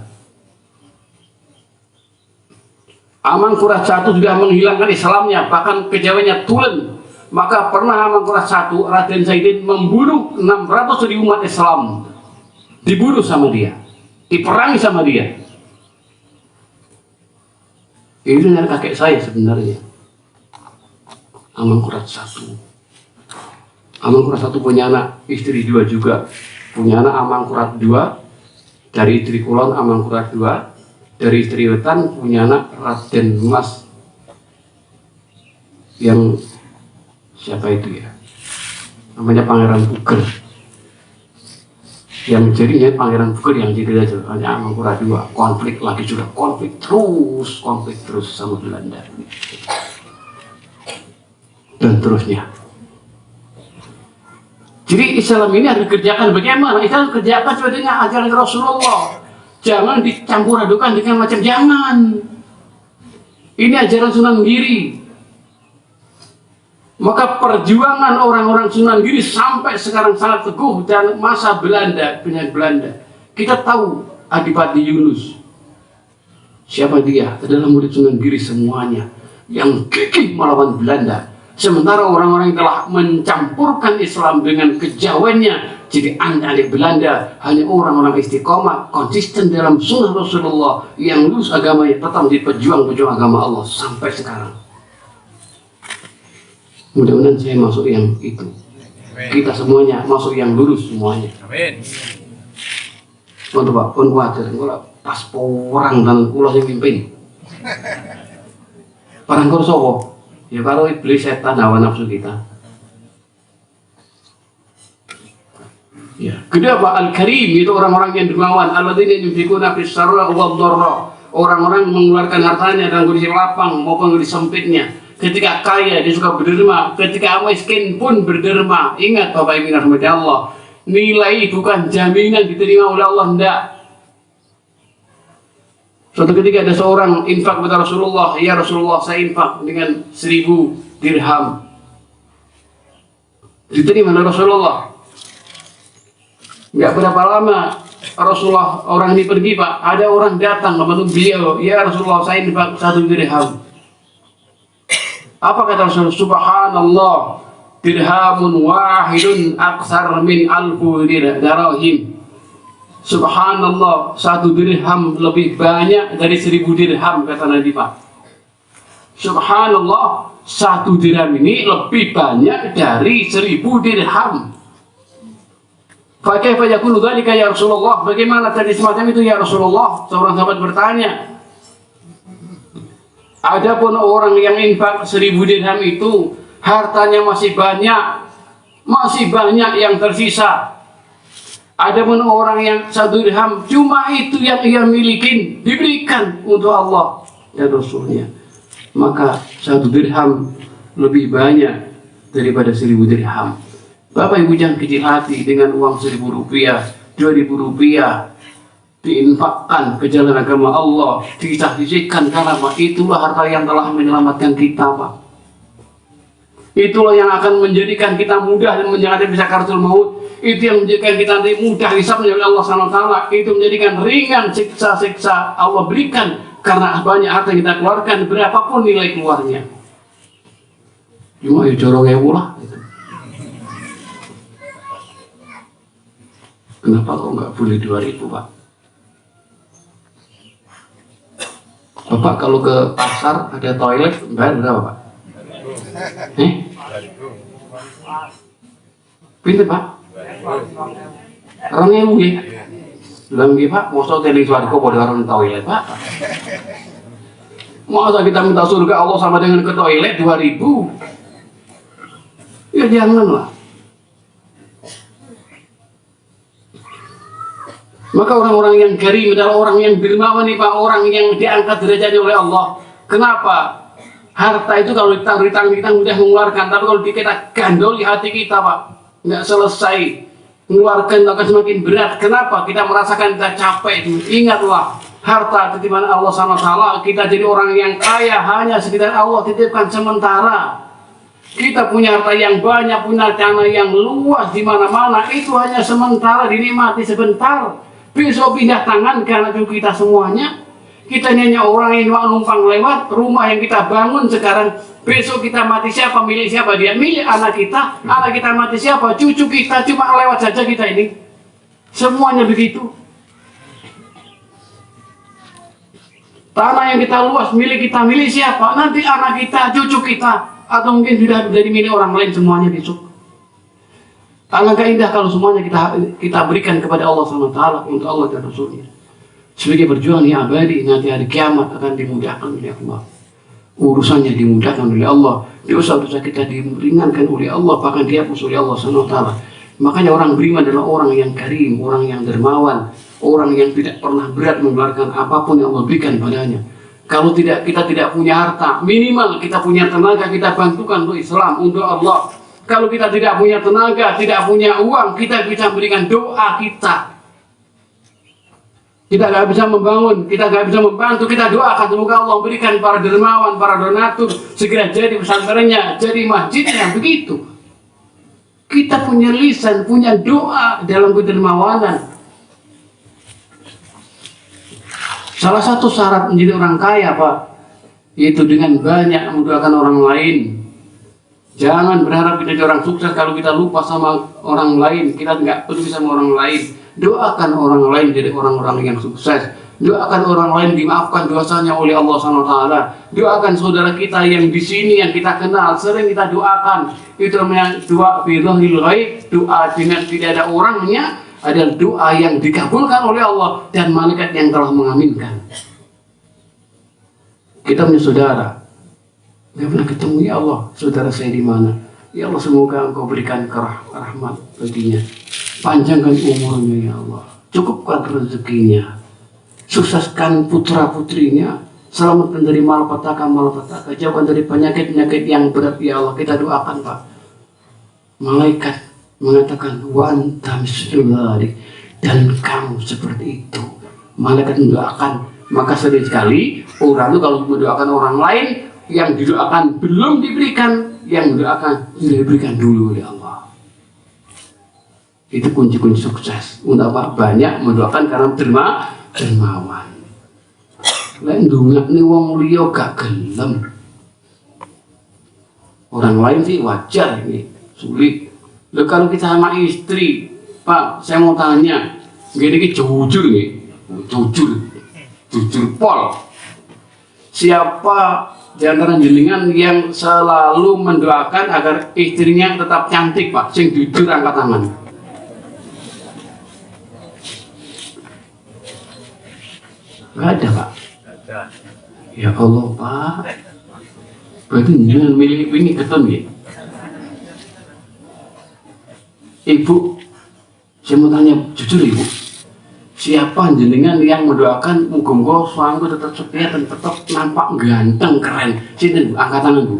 Amangkurat I sudah menghilangkan Islamnya, bahkan kejawennya tulen. Maka pernah Amangkurat I, Raden Saidin membunuh 600.000 umat Islam. Dibunuh sama dia, diperangi sama dia. Ini dari kakek saya sebenarnya, Amangkurat I. Amangkurat I punya anak, istri 2 juga. Punya anak Amangkurat II, dari istri Kulon Amangkurat II, dari istri Wetan punya anak Raden Mas, yang siapa itu ya, namanya Pangeran Puger. Yang jadinya Pangeran Puger yang jadi aja hanya Amangkurat II. Konflik lagi juga, konflik terus sama Belanda dan terusnya. Jadi Islam ini harus dikerjakan bagaimana? Islam kerjakan sesuai dengan ajaran Rasulullah. Jangan dicampur adukan dengan macam, jangan. Ini ajaran Sunan Giri. Maka perjuangan orang-orang Sunan Giri sampai sekarang sangat teguh dan masa Belanda, penjajah Belanda. Kita tahu Adipati Yunus. Siapa dia? Adalah murid Sunan Giri semuanya yang gigih melawan Belanda. Sementara orang-orang yang telah mencampurkan Islam dengan kejawennya jadi anti Belanda, hanya orang-orang istiqomah, konsisten dalam sunnah Rasulullah yang lurus agamanya, tetap menjadi pejuang-pejuang agama Allah sampai sekarang. Mudah-mudahan saya masuk yang itu. Kita semuanya masuk yang lurus semuanya. Amin. Untuk Pak, pun khawatir, kalau pas orang dan kulo yang pimpin. Parang kursowo. Ya kalau iblis, setan, hawa nafsu kita. Ya, kedua Al-Karim itu orang-orang yang dermawan. Alladzina yunfikuna fis sarra wad dharra. Orang-orang mengeluarkan hartanya dalam kondisi lapang maupun kondisi sempitnya. Ketika kaya dia suka berderma, ketika miskin pun berderma. Ingat Bapak Ibu rahmati Allah, nilai bukan jaminan diterima oleh Allah, enggak. Suatu ketika ada seorang infak kepada Rasulullah, ya Rasulullah saya infak dengan 1000 dirham. Diterima oleh Rasulullah. Enggak berapa lama Rasulullah orang ini pergi Pak, ada orang datang kepada beliau, ya Rasulullah saya infak 1 dirham. Apa kata Rasulullah? Subhanallah, dirhamun wahidun aksar min alfu dirham. Subhanallah, 1 dirham lebih banyak dari 1000 dirham, kata Nabi Pak. Subhanallah, 1 dirham ini lebih banyak dari 1000 dirham. Fakaifa yakunu dzalika ya Rasulullah? Bagaimana tadi semacam itu ya Rasulullah? Seorang sahabat bertanya. Adapun orang yang infak 1000 dirham itu hartanya masih banyak yang tersisa. Adapun orang yang 1 dirham cuma itu yang ia miliki, diberikan untuk Allah dan Rasulnya. Maka 1 dirham lebih banyak daripada 1000 dirham. Bapak Ibu jangan kecil hati dengan uang 1000 rupiah, 2000 rupiah diinfakkan ke jalan agama Allah, disisihkan karena itulah harta yang telah menyelamatkan kita Pak. Itulah yang akan menjadikan kita mudah dan menjadikan bisa kartul maut. Itu yang menjadikan kita nanti mudah hisabnya oleh Allah SWT. Itu menjadikan ringan siksa-siksa Allah berikan karena banyak harta yang kita keluarkan, berapapun nilai keluarnya. Cuma ya jorongnya pula. Kenapa kok nggak boleh 2000 Pak? Bapak kalau ke pasar ada toilet bayar berapa Pak? Pinter Pak? Orangnya mungkin bilang Pak, masa teling suarga pada orang toilet Pak? Masa kita minta surga Allah sama dengan ke toilet 2000? Ya janganlah. Maka orang-orang yang karim adalah orang yang dermawan nih Pak, orang yang diangkat derajatnya oleh Allah. Kenapa? Harta itu kalau ditaruh di tangan kita mudah mengeluarkan, tapi kalau kita gandoli hati kita Pak, nggak selesai mengeluarkan akan semakin berat. Kenapa? Kita merasakan kita capek itu. Ingatlah, harta titipan Allah SWT, kita jadi orang yang kaya hanya sekitar Allah titipkan sementara. Kita punya harta yang banyak, punya tanah yang luas di mana-mana, itu hanya sementara, dinikmati sebentar. Besok pindah tangan karena itu kita semuanya. Kita hanya orang yang numpang lewat. Rumah yang kita bangun sekarang, besok kita mati siapa, milik siapa? Dia milik anak kita. Anak kita mati siapa? Cucu kita. Cuma lewat saja kita ini. Semuanya begitu. Tanah yang kita luas, milik kita, milik siapa? Nanti anak kita, cucu kita, atau mungkin sudah jadi milik orang lain semuanya besok. Alangkah indah kalau semuanya kita berikan kepada Allah SWT untuk Allah dan Rasulnya. Sebagai perjuangan yang abadi, nanti hari kiamat akan dimudahkan oleh Allah. Urusannya dimudahkan oleh Allah. Dosa-dosa kita diringankan oleh Allah, bahkan dihapus oleh Allah SWT. Makanya orang beriman adalah orang yang karim, orang yang dermawan, orang yang tidak pernah berat mengeluarkan apapun yang Allah berikan padanya. Kalau kita tidak punya harta, minimal kita punya tenaga, kita bantukan untuk Islam, untuk Allah. Kalau kita tidak punya tenaga, tidak punya uang, kita bisa berikan doa kita. Kita nggak bisa membangun, kita nggak bisa membantu, kita doakan semoga Allah berikan para dermawan, para donatur segera jadi pesantrennya, jadi masjidnya, begitu. Kita punya lisan, punya doa dalam kedermawanan. Salah satu syarat menjadi orang kaya Pak, yaitu dengan banyak mendoakan orang lain. Jangan berharap kita jadi orang sukses kalau kita lupa sama orang lain, kita nggak peduli sama orang lain. Doakan orang lain jadi orang-orang yang sukses. Doakan orang lain dimaafkan dosanya oleh Allah SWT. Doakan saudara kita yang di sini yang kita kenal, sering kita doakan. Itu namanya doa bidhahil ghaib, doa dengan tidak ada orangnya, adalah doa yang dikabulkan oleh Allah dan malaikat yang telah mengaminkan. Kita punya saudara, dia pernah ketemu, ya Allah, saudara saya di mana? Ya Allah, semoga Engkau berikan rahmat baginya. Panjangkan umurnya ya Allah. Cukupkan rezekinya. Sukseskan putra-putrinya. Selamatkan dari malapetaka. Jauhkan dari penyakit-penyakit yang berat ya Allah. Kita doakan Pak. Malaikat mengatakan wa anta mislul dzalik, dan kamu seperti itu. Malaikat mendoakan. Maka sering sekali orang itu kalau mendoakan orang lain, yang didoakan belum diberikan, yang mendoakan sudah diberikan dulu oleh Allah. Itu kunci-kunci sukses. Untuk apa? Banyak mendoakan karena dermawan. Lek ndongakne wong liya gak gelem. Orang lain sih wajar ini, sulit. Loh kalau kita sama istri, Pak, saya mau tanya, gini jujur nih, jujur pol. Siapa di antara jenengan yang selalu mendoakan agar istrinya tetap cantik, Pak? Sing jujur angkat tangan. Gak ada, Pak. Ya Allah, Pak. Berarti jangan milih ini keton ya. Ibu, saya mau tanya jujur Ibu. Siapa jenengan yang mendoakan muga-muga suamiku tetap setia dan tetap nampak ganteng, keren? Sinten Bu, angkat tangan Bu.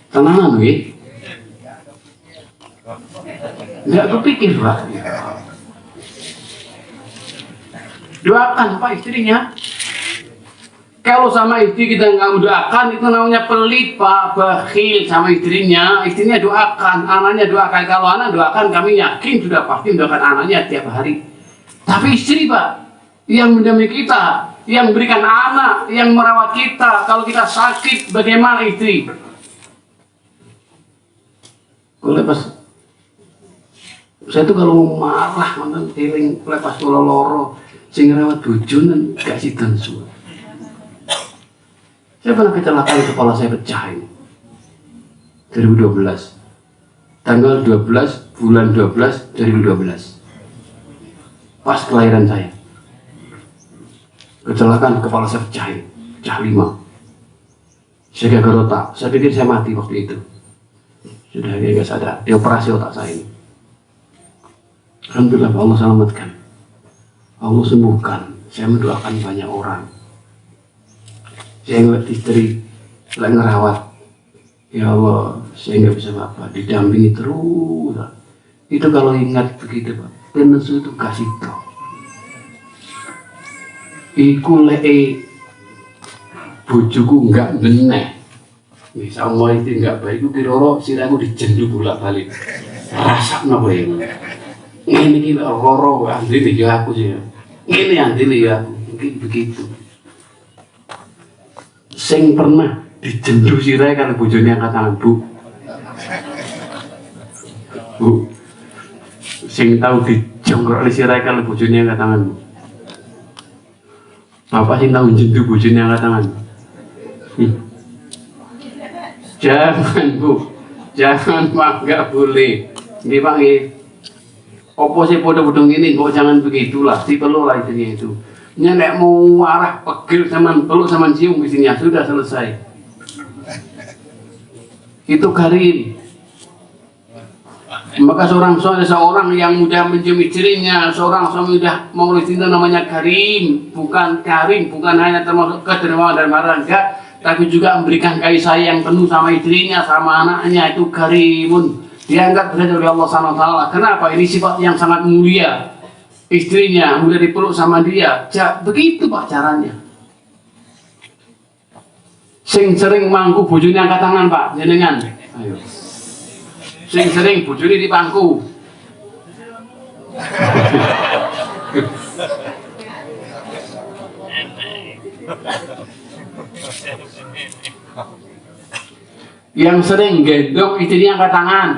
Tenanan Bu ya? Enggak kepikir Pak. Doakan Pak istrinya. Kalau sama istri kita nggak doakan, itu namanya pelit Pak, bakhil sama istrinya. Istrinya doakan, anaknya doakan. Kalau anak doakan, kami yakin sudah pasti doakan anaknya tiap hari. Tapi istri Pak, yang mendampingi kita, yang memberikan anak, yang merawat kita. Kalau kita sakit, bagaimana istri? Lepas saya tuh kalau marah, mantan feeling lepas loro, sing rawat bojonan gak sidan suwe. Saya pernah kecelakaan, kepala saya pecah ini 2012 tanggal 12 bulan 12 2012 pas kelahiran saya. Kecelakaan, kepala saya pecah ini, pecah 5. Saya gagal otak, saya pikir saya mati waktu itu. Sudah gak sadar, dioperasi otak saya ini. Alhamdulillah Allah selamatkan, Allah sembuhkan. Saya mendoakan banyak orang. Saya ngeliat istri lagi ngerawat, ya Allah, saya nggak bisa apa-apa, didampingi terus. Itu kalau ingat begitu Pak, tenesu itu kasih tau. Iku lek bojoku nggak bener, misal mau itu nggak baik, itu kira-kira siraku dijendu bolak-balik. Rasa napa ya? Ini gila loro, andil ya aku sih. Ini andil ya aku, mungkin begitu. Sing pernah dijendu sirai kalau bojone angkat tangan Bu. Bu. Sing tahu dijongkrok di sirai kalau bojone angkat tangan Bu. Bapak sing tahu jendu bojone angkat tangan. Jangan Bu. Jangan Pak, nggak boleh. Ini Pak ini. Opo sih podo-podo ini, kok jangan begitulah. Si perlu lah itu. Nek mau marah, pegel sama peluk sama cium isinya sudah selesai. Itu karim. Maka seorang yang mudah mencium istrinya, seorang suami mudah mengurus itu namanya karim. Bukan hanya termasuk kedermawan dan marah enggak, tapi juga memberikan kasih sayang penuh sama istrinya, sama anaknya. Itu karimun. Diangkat derajat oleh Allah SWT. Kenapa? Ini sifat yang sangat mulia. Istrinya mudah dipeluk sama dia. Begitu Pak caranya. Sing sering mangku bojone angkat tangan Pak, jenengan. Ayo. Sing sering bojone di pangku. Yang sering gendong istrinya angkat tangan.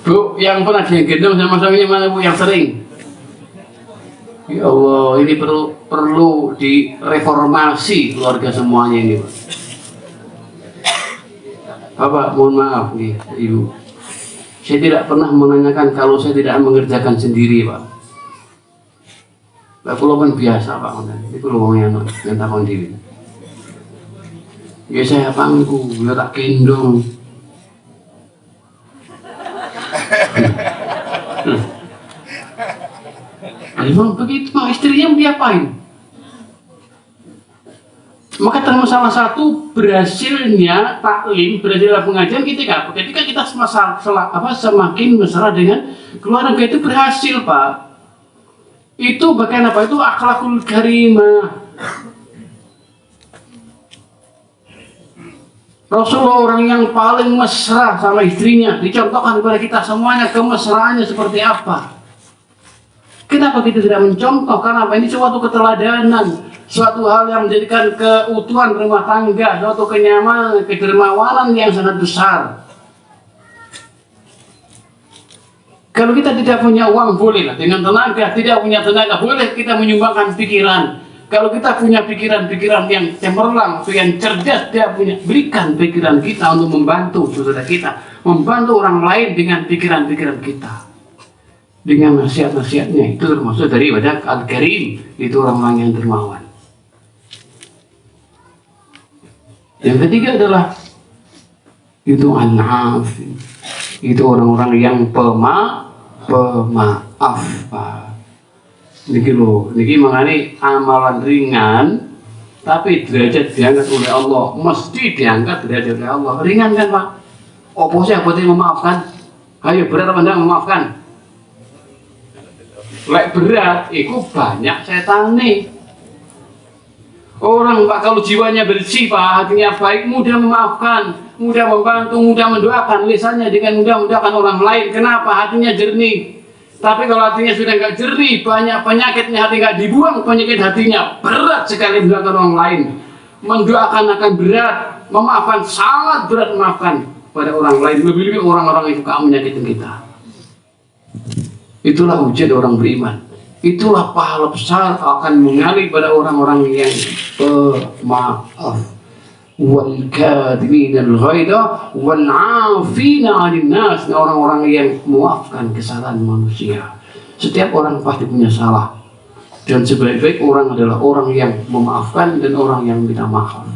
Bu, yang pernah digendong sama suaminya mana Bu yang sering? Ya Allah, ini perlu direformasi keluarga semuanya ini Pak. Bapak, mohon maaf nih Ibu. Saya tidak pernah menanyakan kalau saya tidak mengerjakan sendiri Pak. Aku kan biasa Pak, ini kalau yang takon diri. Ya saya pangku, ya tak gendong. Memang begitu Pak, istrinya mau diapain? Maka termasuk salah satu berhasilnya taklim, berhasilnya pengajian ketika kita semakin mesra dengan keluarga itu berhasil Pak. Itu bagian apa? Itu akhlakul karimah. Rasulullah orang yang paling mesra sama istrinya, dicontohkan kepada kita semuanya kemesraannya seperti apa. Kenapa kita tidak mencontoh? Karena apa? Ini suatu keteladanan, suatu hal yang menjadikan keutuhan rumah tangga, suatu kenyamanan, kedermawanan yang sangat besar. Kalau kita tidak punya uang, bolehlah dengan tenaga. Tidak punya tenaga, boleh kita menyumbangkan pikiran. Kalau kita punya pikiran-pikiran yang cemerlang, yang cerdas, dia punya, berikan pikiran kita untuk membantu saudara kita, membantu orang lain dengan pikiran-pikiran kita, dengan nasihat-nasihatnya. Itu termasuk dari ibadah Al-Karim, itu orang-orang yang dermawan. Yang ketiga adalah itu Al-Afi, itu orang-orang yang pemaaf. Niki loh, niki mengani amalan ringan, tapi derajat diangkat oleh Allah, mesti diangkat derajat oleh Allah. Ringan kan Pak? Apa sih yang penting memaafkan? Ayo berat apa enggak memaafkan? Lek berat, itu banyak setan nih. Orang Pak kalau jiwanya bersih Pak, hatinya baik, mudah memaafkan, mudah membantu, mudah mendoakan, lisannya dengan mudah mendoakan orang lain. Kenapa? Hatinya jernih. Tapi kalau hatinya sudah nggak jernih, banyak penyakitnya, hati nggak dibuang, penyakit hatinya berat sekali mendoakan orang lain. Mendoakan akan berat, memaafkan sangat berat memaafkan pada orang lain, lebih-lebih orang-orang yang suka menyakitin kita. Itulah ujian orang beriman. Itulah pahala besar akan mengalir pada orang-orang yang pemaaf. Wal kadhimin al-ghaidha wal 'afina 'anil nas, orang-orang yang memaafkan kesalahan manusia. Setiap orang pasti punya salah, dan sebaik-baik orang adalah orang yang memaafkan dan orang yang minta maaf.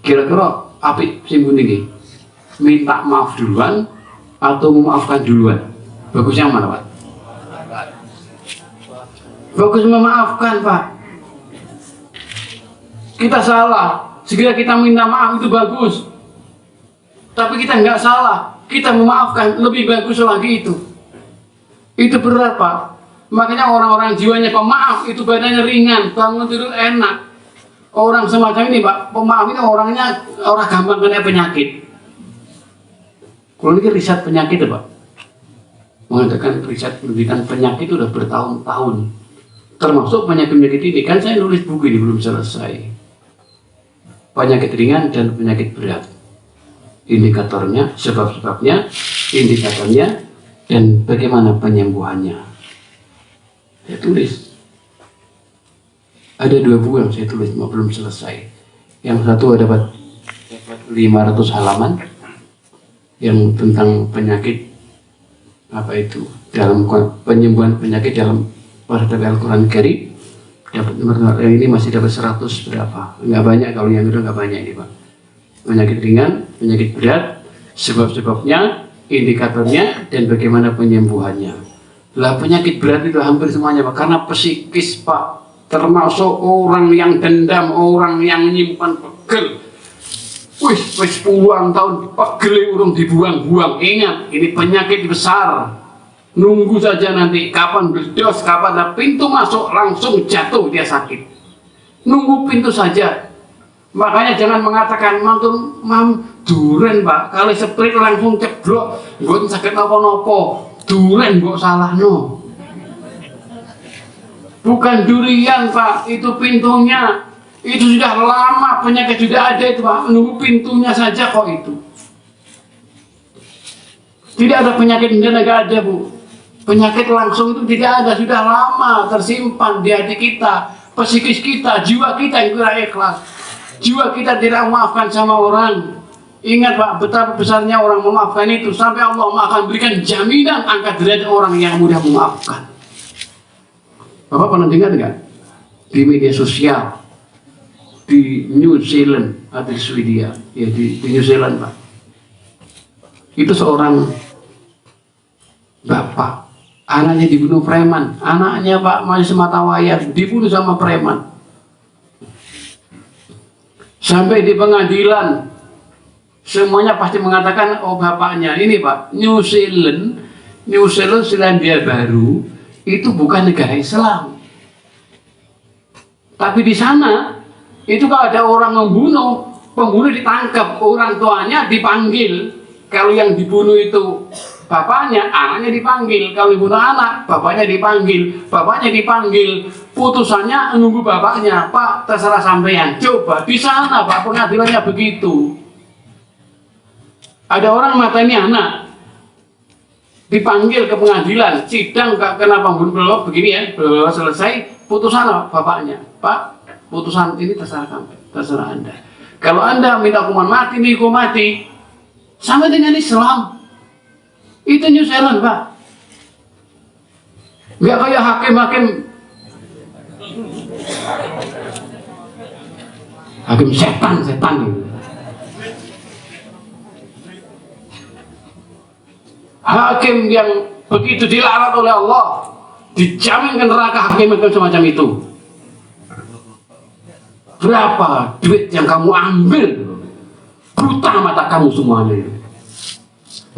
Kira-kira apik sing pundi, minta maaf duluan atau memaafkan duluan? Bagus yang mana Pak? Bagus memaafkan Pak. Kita salah, segera kita minta maaf itu bagus. Tapi kita nggak salah, kita memaafkan lebih bagus lagi itu. Itu berat Pak. Makanya orang-orang jiwanya pemaaf itu badannya ringan, bangun tidur enak. Orang semacam ini Pak, pemaaf ini orangnya orang gampang kena penyakit. Kalau ini riset penyakit ya Pak, mengatakan riset penelitian penyakit itu udah bertahun-tahun. Termasuk penyakit-penyakit ini, kan saya nulis buku ini belum selesai. Penyakit ringan dan penyakit berat, indikatornya, sebab-sebabnya, indikatornya, dan bagaimana penyembuhannya. Saya tulis. Ada 2 buku yang saya tulis, belum selesai. Yang satu dapat 500 halaman yang tentang penyakit apa itu, dalam penyembuhan penyakit dalam pada Al-Quran Karim. Dapat nomor yang ini masih dapat 100 berapa, nggak banyak. Kalau yang itu nggak banyak ini Pak. Penyakit ringan, penyakit berat, sebab-sebabnya, indikatornya, dan bagaimana penyembuhannya. Lah penyakit berat itu hampir semuanya Pak, karena psikis Pak, termasuk orang yang dendam, orang yang menyimpan pegel. Wis puluhan tahun pegel urung dibuang-buang. Ingat, ini penyakit besar. Nunggu saja nanti kapan berdos, kapan ada pintu masuk langsung jatuh dia sakit. Nunggu pintu saja. Makanya jangan mengatakan mantun mam duren Pak, kali sprint langsung ceblok, gue sakit nopo-nopo. Duren kok salah no. Bukan durian Pak, itu pintunya. Itu sudah lama penyakit sudah ada itu Pak, nunggu pintunya saja kok itu. Tidak ada penyakit yang nggak ada Bu. Penyakit langsung itu tidak ada, sudah lama tersimpan di hati kita, psikis kita, jiwa kita yang kurang ikhlas. Jiwa kita tidak memaafkan sama orang. Ingat Pak, betapa besarnya orang memaafkan itu, sampai Allah akan berikan jaminan angkat derajat orang yang mudah memaafkan. Bapak pernah dengar nggak di media sosial di New Zealand atau di Swedia, ya di New Zealand Pak, itu seorang bapak, anaknya dibunuh preman, anaknya Pak masih semata wayang dibunuh sama preman. Sampai di pengadilan semuanya pasti mengatakan oh bapaknya. Ini Pak, New Zealand Selandia Baru itu bukan negara Islam. Tapi di sana itu kalau ada orang membunuh, pembunuh ditangkap, orang tuanya dipanggil. Kalau yang dibunuh itu bapaknya, anaknya dipanggil. Kalau dibunuh anak, bapaknya dipanggil. Putusannya nunggu bapaknya. Pak, terserah sampean. Coba di sana Pak, pengadilannya begitu. Ada orang mateni anak, dipanggil ke pengadilan, sidang kenapa pembunuh begini ya, belum selesai, putusan apa? Bapaknya, Pak, putusan ini terserah kamu, terserah Anda. Kalau Anda minta hukuman mati, ini hukum mati, sama dengan Islam. Itu New Zealand, Pak. Nggak kayak hakim-hakim setan gitu. Hakim yang begitu dilarang oleh Allah, dijamin ke neraka hakim semacam itu. Berapa duit yang kamu ambil, buta mata kamu semuanya.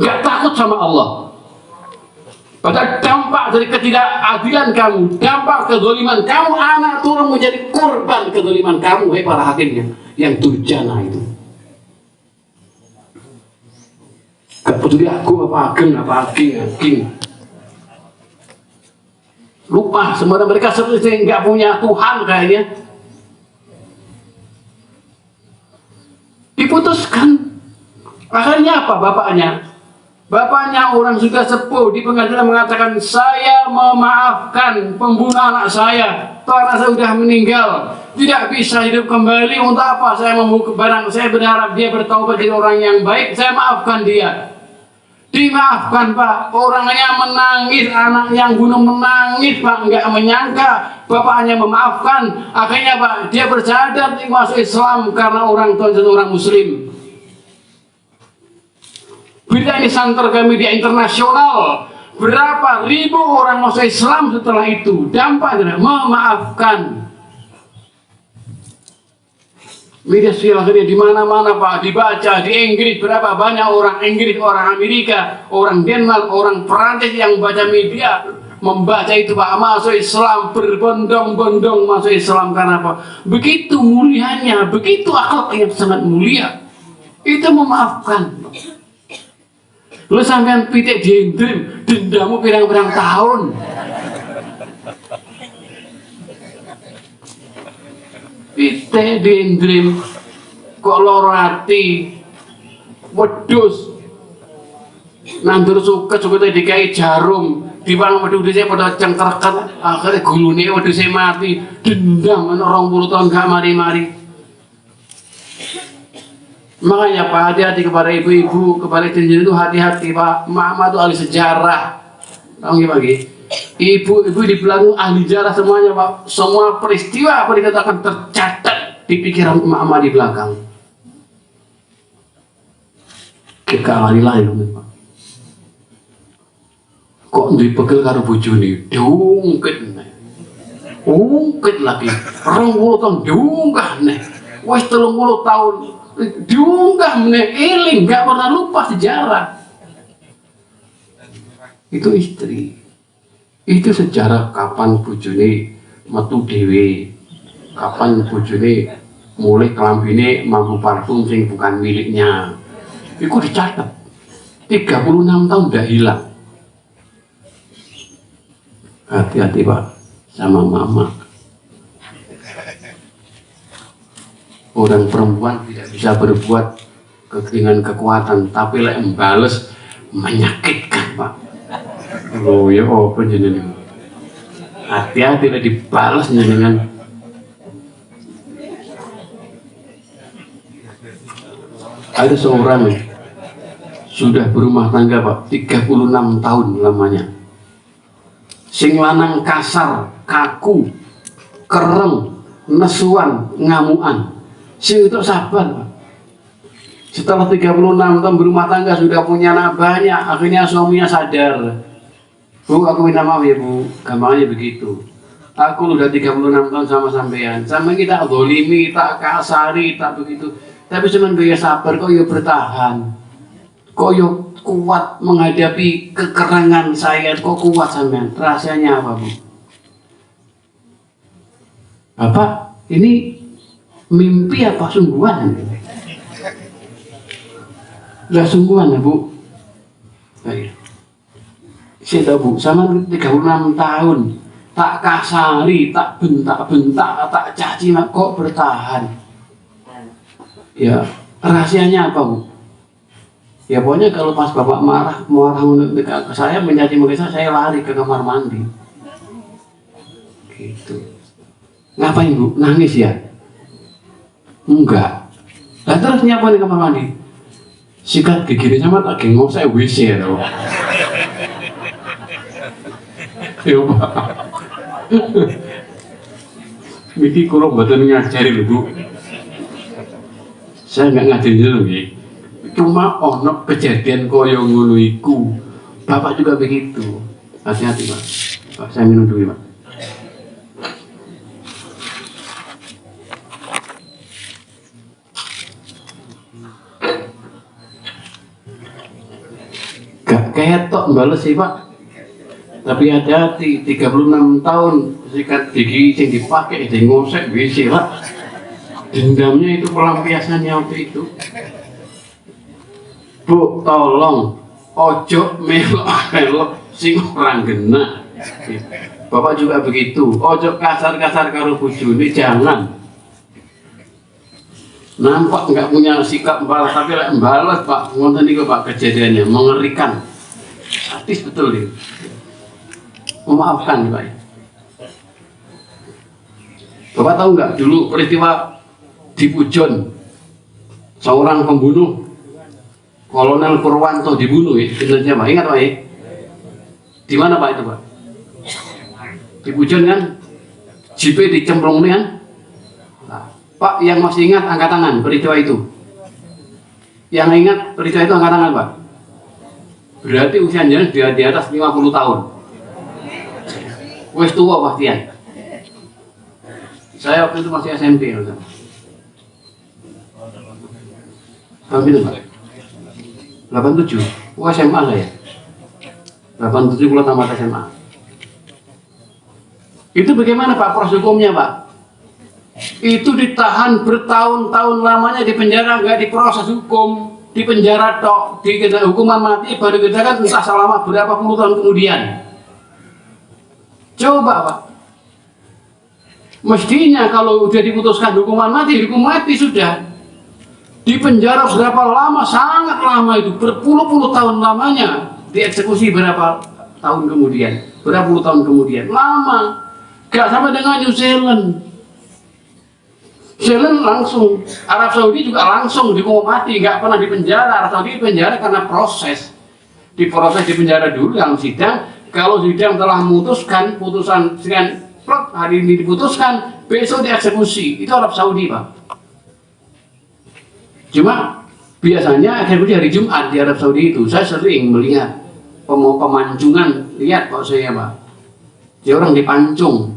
Gak takut sama Allah. Padahal dampak dari ketidakadilan kamu, dampak kezaliman kamu, anak turun menjadi korban kezaliman kamu, para hakimnya yang durjana itu. Gak peduli aku apa ageng. Lupa sebenarnya mereka seperti nggak punya Tuhan kayaknya. Diputuskan. Akhirnya apa bapaknya? Bapaknya orang sudah sepuh di pengadilan mengatakan, saya memaafkan pembunuh anak saya. Karena saya sudah meninggal, tidak bisa hidup kembali. Untuk apa saya membuka barang? Saya berharap dia bertaubat jadi orang yang baik. Saya maafkan dia. Dimaafkan Pak, orangnya menangis, anak yang bunuh menangis Pak, nggak menyangka bapaknya memaafkan. Akhirnya Pak, dia bersadar masuk Islam karena orang tua orang Muslim. Berita ini santer ke media internasional, berapa ribu orang masuk Islam setelah itu. Dampaknya memaafkan. Media sosial akhirnya di mana-mana Pak, dibaca di Inggris, berapa banyak orang Inggris, orang Amerika, orang Denmark, orang Perancis yang baca media, membaca itu Pak, masuk Islam, berbondong-bondong masuk Islam. Karena apa? Begitu mulianya, begitu akhlak yang sangat mulia. Itu memaafkan. Lu sampean pitik diendrim, dendamu pirang-pirang tahun. Pitik diendrim, kok loro ati, wedhus, nandur suket dikai jarum, diwang wedhusnya pada cengkerket, akhirnya gulune wedhusnya mati, dendam, 20 tahun gak mari-mari. Makanya Pak, hati-hati kepada ibu-ibu, kepada jenjang itu hati-hati Pak. Mama itu ahli sejarah, tahu nggih Pak? Ibu-ibu di belakang ahli sejarah semuanya Pak. Semua peristiwa apa dikatakan tercatat di pikiran mama di belakang. Kekalilah itu Pak. Kok dipegel karo bojone, ungkit lagi. 20 tahun diunggah nih. Wes 30 tahun diunggah meneh, eling, gak pernah lupa sejarah. Itu istri. Itu sejarah kapan bojone metu dhewe, kapan bojone mulai kelambine mampu parfum sing bukan miliknya. Itu dicatat. 36 tahun udah hilang. Hati-hati Pak sama mama. Orang perempuan tidak bisa berbuat dengan kekuatan, tapi lek membales menyakitkan Pak. Oh ya, apa jenengan? Hati-hati lek dibalas jenengan. Ada seorang sudah berumah tangga Pak, 36 tahun lamanya. Sing lanang kasar, kaku, kereng, nesuan, ngamuan. Sing itu sabar Pak. Setelah 36 tahun berumah tangga sudah punya anak banyak, akhirnya suaminya sadar. Bu, aku minta maaf ya Bu, gampangnya begitu. Aku udah 36 tahun sama sampean, sama kita zolimi, tak kasari, tak begitu. Tapi cuman gaya sabar, kok ya bertahan. Kok ya kuat menghadapi kekerangan saya, kok kuat sampean. Rasanya apa Bu? Bapak, ini mimpi apa sungguhan? Lah sungguhan ya Bu. Baik. Saya tahu Bu, sama 36 tahun tak kasari, tak bentak-bentak, tak caci kok bertahan. Ya, rahasianya apa Bu? Ya pokoknya kalau pas Bapak marah ke saya, mencaci maki saya lari ke kamar mandi. Gitu. Ngapain Bu? Nangis ya? Enggak. Lah terus nyapa di kamar mandi? Sikat gigi sama tak gengok saya WC ya. Ya Pak. Miki kurang badan ngajari lho Bu. Saya nggak ngajarin dulu ya. Cuma ono kejadian koyo ngono iku. Bapak juga begitu. Hati-hati Pak. Pak, saya minum dulu Pak. Gak ketok bales sih Pak. Tapi hati-hati, 36 tahun sikat gigi yang dipakai di ngosek WC Pak. Dendamnya itu pelampiasannya waktu itu. Bu, tolong ojo melok-melok sing orang genah. Bapak juga begitu. Ojo kasar-kasar karo bojone, jangan. Nampak nggak punya sikap balas, tapi balas Pak. Ngoten niku Pak kejadiannya mengerikan. Sadis betul nih. Memaafkan Pak. Bapak tahu nggak dulu peristiwa di Pujon seorang pembunuh Kolonel Purwanto dibunuh ya, benernya Pak, ingat Pak ya? Di mana Pak itu Pak? Di Pujon kan? JP dicemplung nih kan? Nah, Pak yang masih ingat angkat tangan peristiwa itu. Yang ingat peristiwa itu angkat tangan Pak. Berarti usianya dia di atas 50 tahun. Wes tua pastian. Saya waktu itu masih SMP ya. Tahun itu Pak. 87, SMA saya 87 kalau tamat SMA. Itu bagaimana Pak proses hukumnya Pak? Itu ditahan bertahun-tahun lamanya di penjara, nggak diproses hukum, di penjara tok, di hukuman mati baru kita kan entah selama berapa puluh tahun kemudian. Coba Pak, mestinya kalau udah diputuskan hukuman mati sudah. Di penjara berapa lama, sangat lama itu, berpuluh-puluh tahun lamanya, dieksekusi berapa tahun kemudian, berapa puluh tahun kemudian, lama, gak sama dengan New Zealand. Zealand langsung, Arab Saudi juga langsung dihukum mati, gak pernah di penjara. Arab Saudi di penjara karena proses, diproses di penjara dulu dalam sidang. Kalau sidang telah memutuskan, putusan dengan hari ini diputuskan, besok dieksekusi, itu Arab Saudi Pak. Cuma biasanya eksekusi hari Jumat di Arab Saudi itu saya sering melihat pemancungan, lihat kok saya Pak. Dia orang dipancung,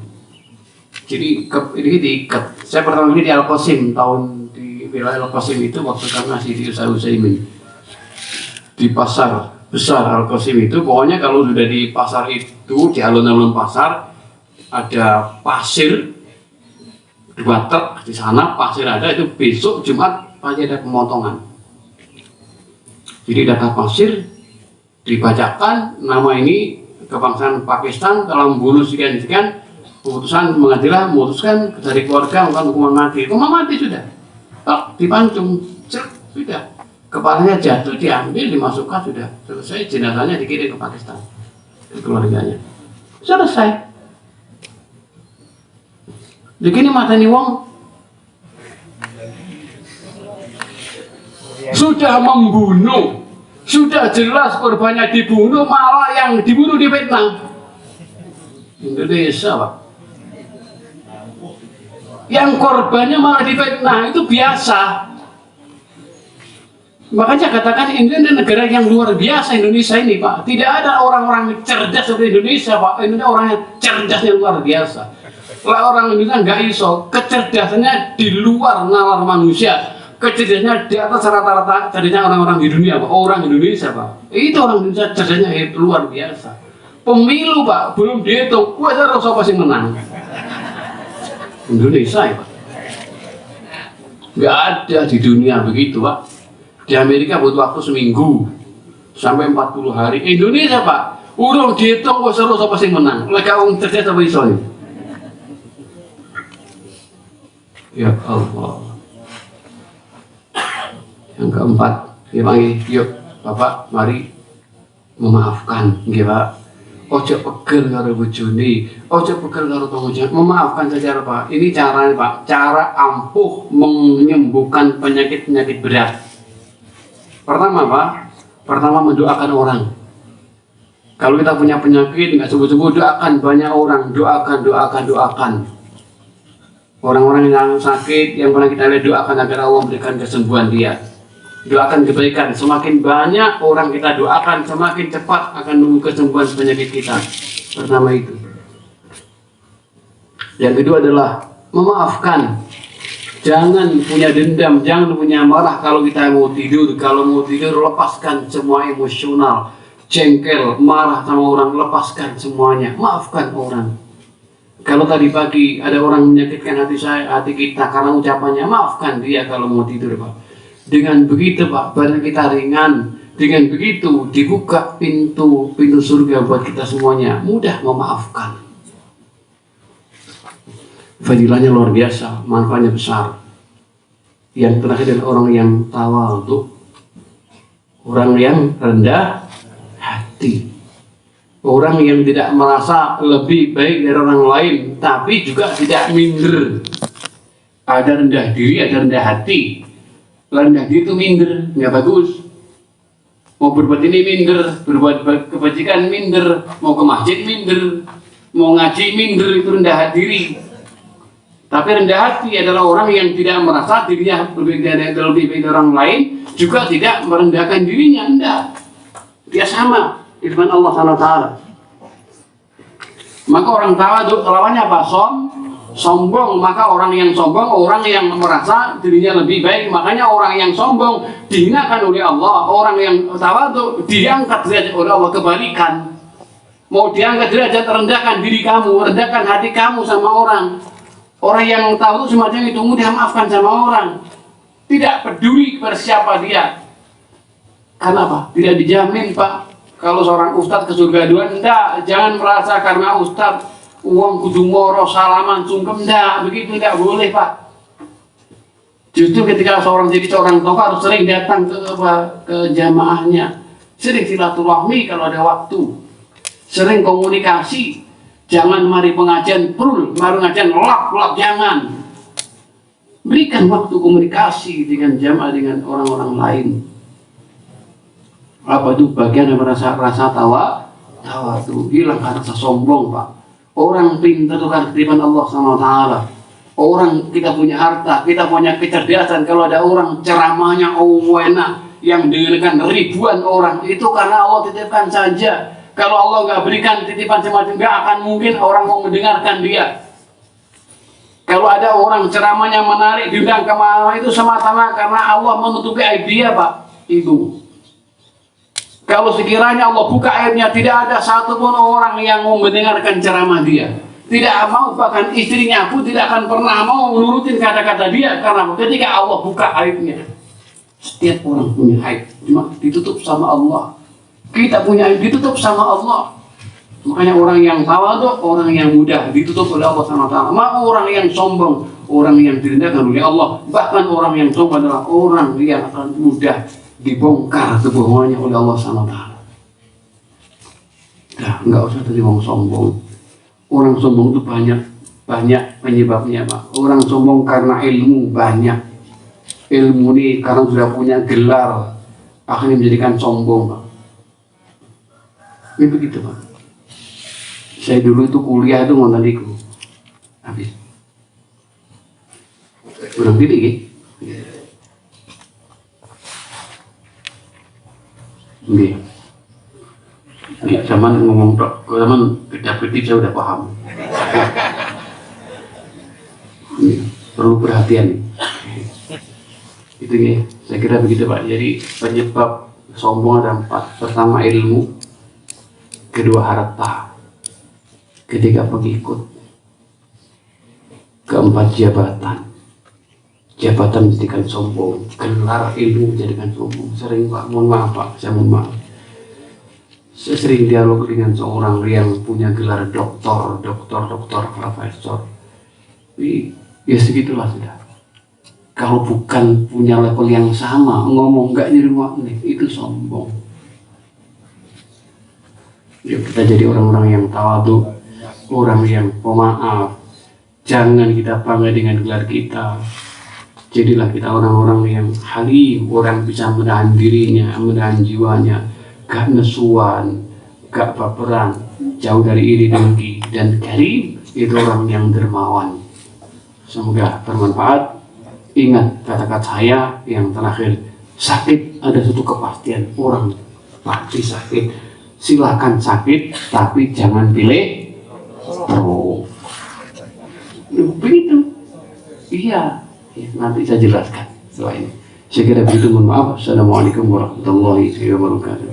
jadi ini diikat. Saya pertama kali di Al Qasim tahun di wilayah Al Qasim itu waktu kami masih di Utsaimin di pasar besar Al Qasim itu. Pokoknya kalau sudah di pasar itu, di alun-alun pasar ada pasir 2 truk di sana, pasir ada itu. Besok Jumat pasti ada pemotongan. Jadi data pasir dibacakan nama ini kebangsaan Pakistan telah membunuh sekian-sekian, keputusan pengadilan memutuskan dari keluarga melakukan hukuman mati. Hukuman mati sudah, dipancung, sudah, kepalanya jatuh, diambil, dimasukkan, sudah selesai, jenazahnya dikirim ke Pakistan, ke keluarganya, selesai. Begini mateni wong sudah membunuh, sudah jelas korbannya dibunuh, malah yang dibunuh difitnah. Indonesia Pak, yang korbannya malah difitnah, itu biasa. Makanya katakan ini negara yang luar biasa Indonesia ini Pak. Tidak ada orang-orang cerdas seperti Indonesia Pak. Ini orang yang cerdasnya luar biasa. Kalau orang Indonesia nggak iso, kecerdasannya di luar nalar manusia. Kecerdasannya di atas rata-rata cerdasnya orang-orang di dunia Pak. Orang Indonesia Pak, itu orang Indonesia cerdasnya luar biasa. Pemilu Pak, belum dihitung, wajar siapa sih menang? Indonesia ya Pak. Nggak ada di dunia begitu Pak. Di Amerika butuh waktu seminggu sampai 40 hari. Indonesia Pak, urung dihitung wis seru sapa sing menang. Lek wong cerdas apa iso. Ya Allah. Yang keempat, ya panggil, yuk Bapak mari memaafkan, nggih Pak. Ojo pegel karo bojone, ojo pegel karo tanggungan. Memaafkan saja Pak. Ini caranya Pak, cara ampuh menyembuhkan penyakit-penyakit berat. Pertama Pak, pertama mendoakan orang. Kalau kita punya penyakit nggak sembuh-sembuh, doakan banyak orang, doakan. Orang-orang yang sakit yang pernah kita lihat, doakan agar Allah memberikan kesembuhan dia. Doakan kebaikan, semakin banyak orang kita doakan, semakin cepat akan menunggu kesembuhan penyakit kita. Pertama itu. Yang kedua adalah memaafkan. Jangan punya dendam, jangan punya marah kalau kita mau tidur. Kalau mau tidur, lepaskan semua emosional, jengkel, marah sama orang, lepaskan semuanya. Maafkan orang. Kalau tadi pagi ada orang menyakitkan hati kita karena ucapannya, maafkan dia kalau mau tidur Pak. Dengan begitu Pak, badan kita ringan. Dengan begitu dibuka pintu surga buat kita semuanya. Mudah memaafkan. Fadilahnya luar biasa, manfaatnya besar. Yang terakhir adalah orang yang tawadhu, orang yang rendah hati, orang yang tidak merasa lebih baik dari orang lain, tapi juga tidak minder. Ada rendah diri, ada rendah hati. Rendah diri itu minder, nggak bagus. Mau berbuat ini minder, berbuat kebajikan minder, mau ke masjid minder, mau ngaji minder, itu rendah diri. Tapi rendah hati adalah orang yang tidak merasa dirinya lebih baik dari orang lain, juga tidak merendahkan dirinya, enggak. Dia sama di depan Allah SWT. Maka orang tawadhu lawannya apa? Sombong. Maka orang yang sombong, orang yang merasa dirinya lebih baik. Makanya orang yang sombong dihinakan oleh Allah. Orang yang tawadhu diangkat derajat oleh Allah. Kebalikan, mau diangkat derajat, rendahkan diri kamu, rendahkan hati kamu sama orang. Orang yang tawadhu semacam itu mudah maafkan sama orang, tidak peduli kepada siapa dia. Karena apa? Tidak dijamin Pak. Kalau seorang ustadz ke surga duluan, enggak. Jangan merasa karena ustadz uang kudu moro salaman sungkem, enggak. Begitu enggak boleh Pak. Justru ketika seorang tokoh harus sering datang ke jamaahnya, sering silaturahmi kalau ada waktu, sering komunikasi. Jangan mari pengajian mari pengajian lap jangan. Berikan waktu komunikasi dengan jamaah, dengan orang-orang lain. Apa itu bagian yang rasa tawadhu, hilang rasa sombong Pak. Orang pintar itu kan ketiban Allah SWT. Orang kita punya harta, kita punya kecerdasan. Kalau ada orang ceramahnya enak yang dengarkan ribuan orang, itu karena Allah titipkan saja. Kalau Allah nggak berikan titipan semacam, nggak akan mungkin orang mau mendengarkan dia. Kalau ada orang ceramahnya menarik, diundang kemana, itu semata-mata karena Allah menutupi aib dia Pak. Itu. Kalau sekiranya Allah buka aibnya, tidak ada satupun orang yang mau mendengarkan ceramah dia. Tidak mau, bahkan istrinya pun tidak akan pernah mau menurutin kata-kata dia. Karena ketika Allah buka aibnya, setiap orang punya aib, cuma ditutup sama Allah. Kita punya aib ditutup sama Allah. Makanya orang yang tawadhu, orang yang mudah ditutup oleh Allah SWT. Maka orang yang sombong, orang yang direndahkan oleh Allah. Bahkan orang yang sombong adalah orang yang akan mudah dibongkar kebohongannya oleh Allah SWT. Nah, nggak usah jadi orang sombong. Orang sombong itu banyak penyebabnya Pak. Orang sombong karena ilmu banyak. Ilmu ini karena sudah punya gelar, akhirnya menjadikan sombong Pak. Ini begitu Pak. Saya dulu itu kuliah itu ngonten iku. Habis. Kurang pilih gitu. Nggih. Nggih, zaman ngomong tok, zaman beda-beda saya udah paham. Nggih, perlu perhatian. Itu nggih, saya kira begitu Pak. Jadi penyebab sombong ada 4. Pertama ilmu, kedua harta, ketiga pengikut, keempat jabatan. jabatan jadikan sombong, gelar ilmu jadikan sombong. Sering Pak, mohon maaf Pak, saya mohon maaf. Saya sering dialog dengan seorang yang punya gelar doktor, profesor. Tapi ya segitulah sudah. Kalau bukan punya level yang sama, ngomong nggak nyerima itu sombong. Yuk kita jadi orang-orang yang tawadhu, orang yang pemaaf. Jangan kita bangga dengan gelar kita. Jadilah kita orang-orang yang halim, orang bisa menahan dirinya, menahan jiwanya, gak nesuan, gak baperan, jauh dari iri dengki, dan karim itu orang yang dermawan. Semoga bermanfaat. Ingat kata-kata saya yang terakhir, sakit ada satu kepastian, orang pasti sakit. Silakan sakit, tapi jangan pilih terus. Begitu. Iya. Nanti saya jelaskan setelah ini. Saya kira begitu, mohon maaf. Assalamualaikum warahmatullahi wabarakatuh.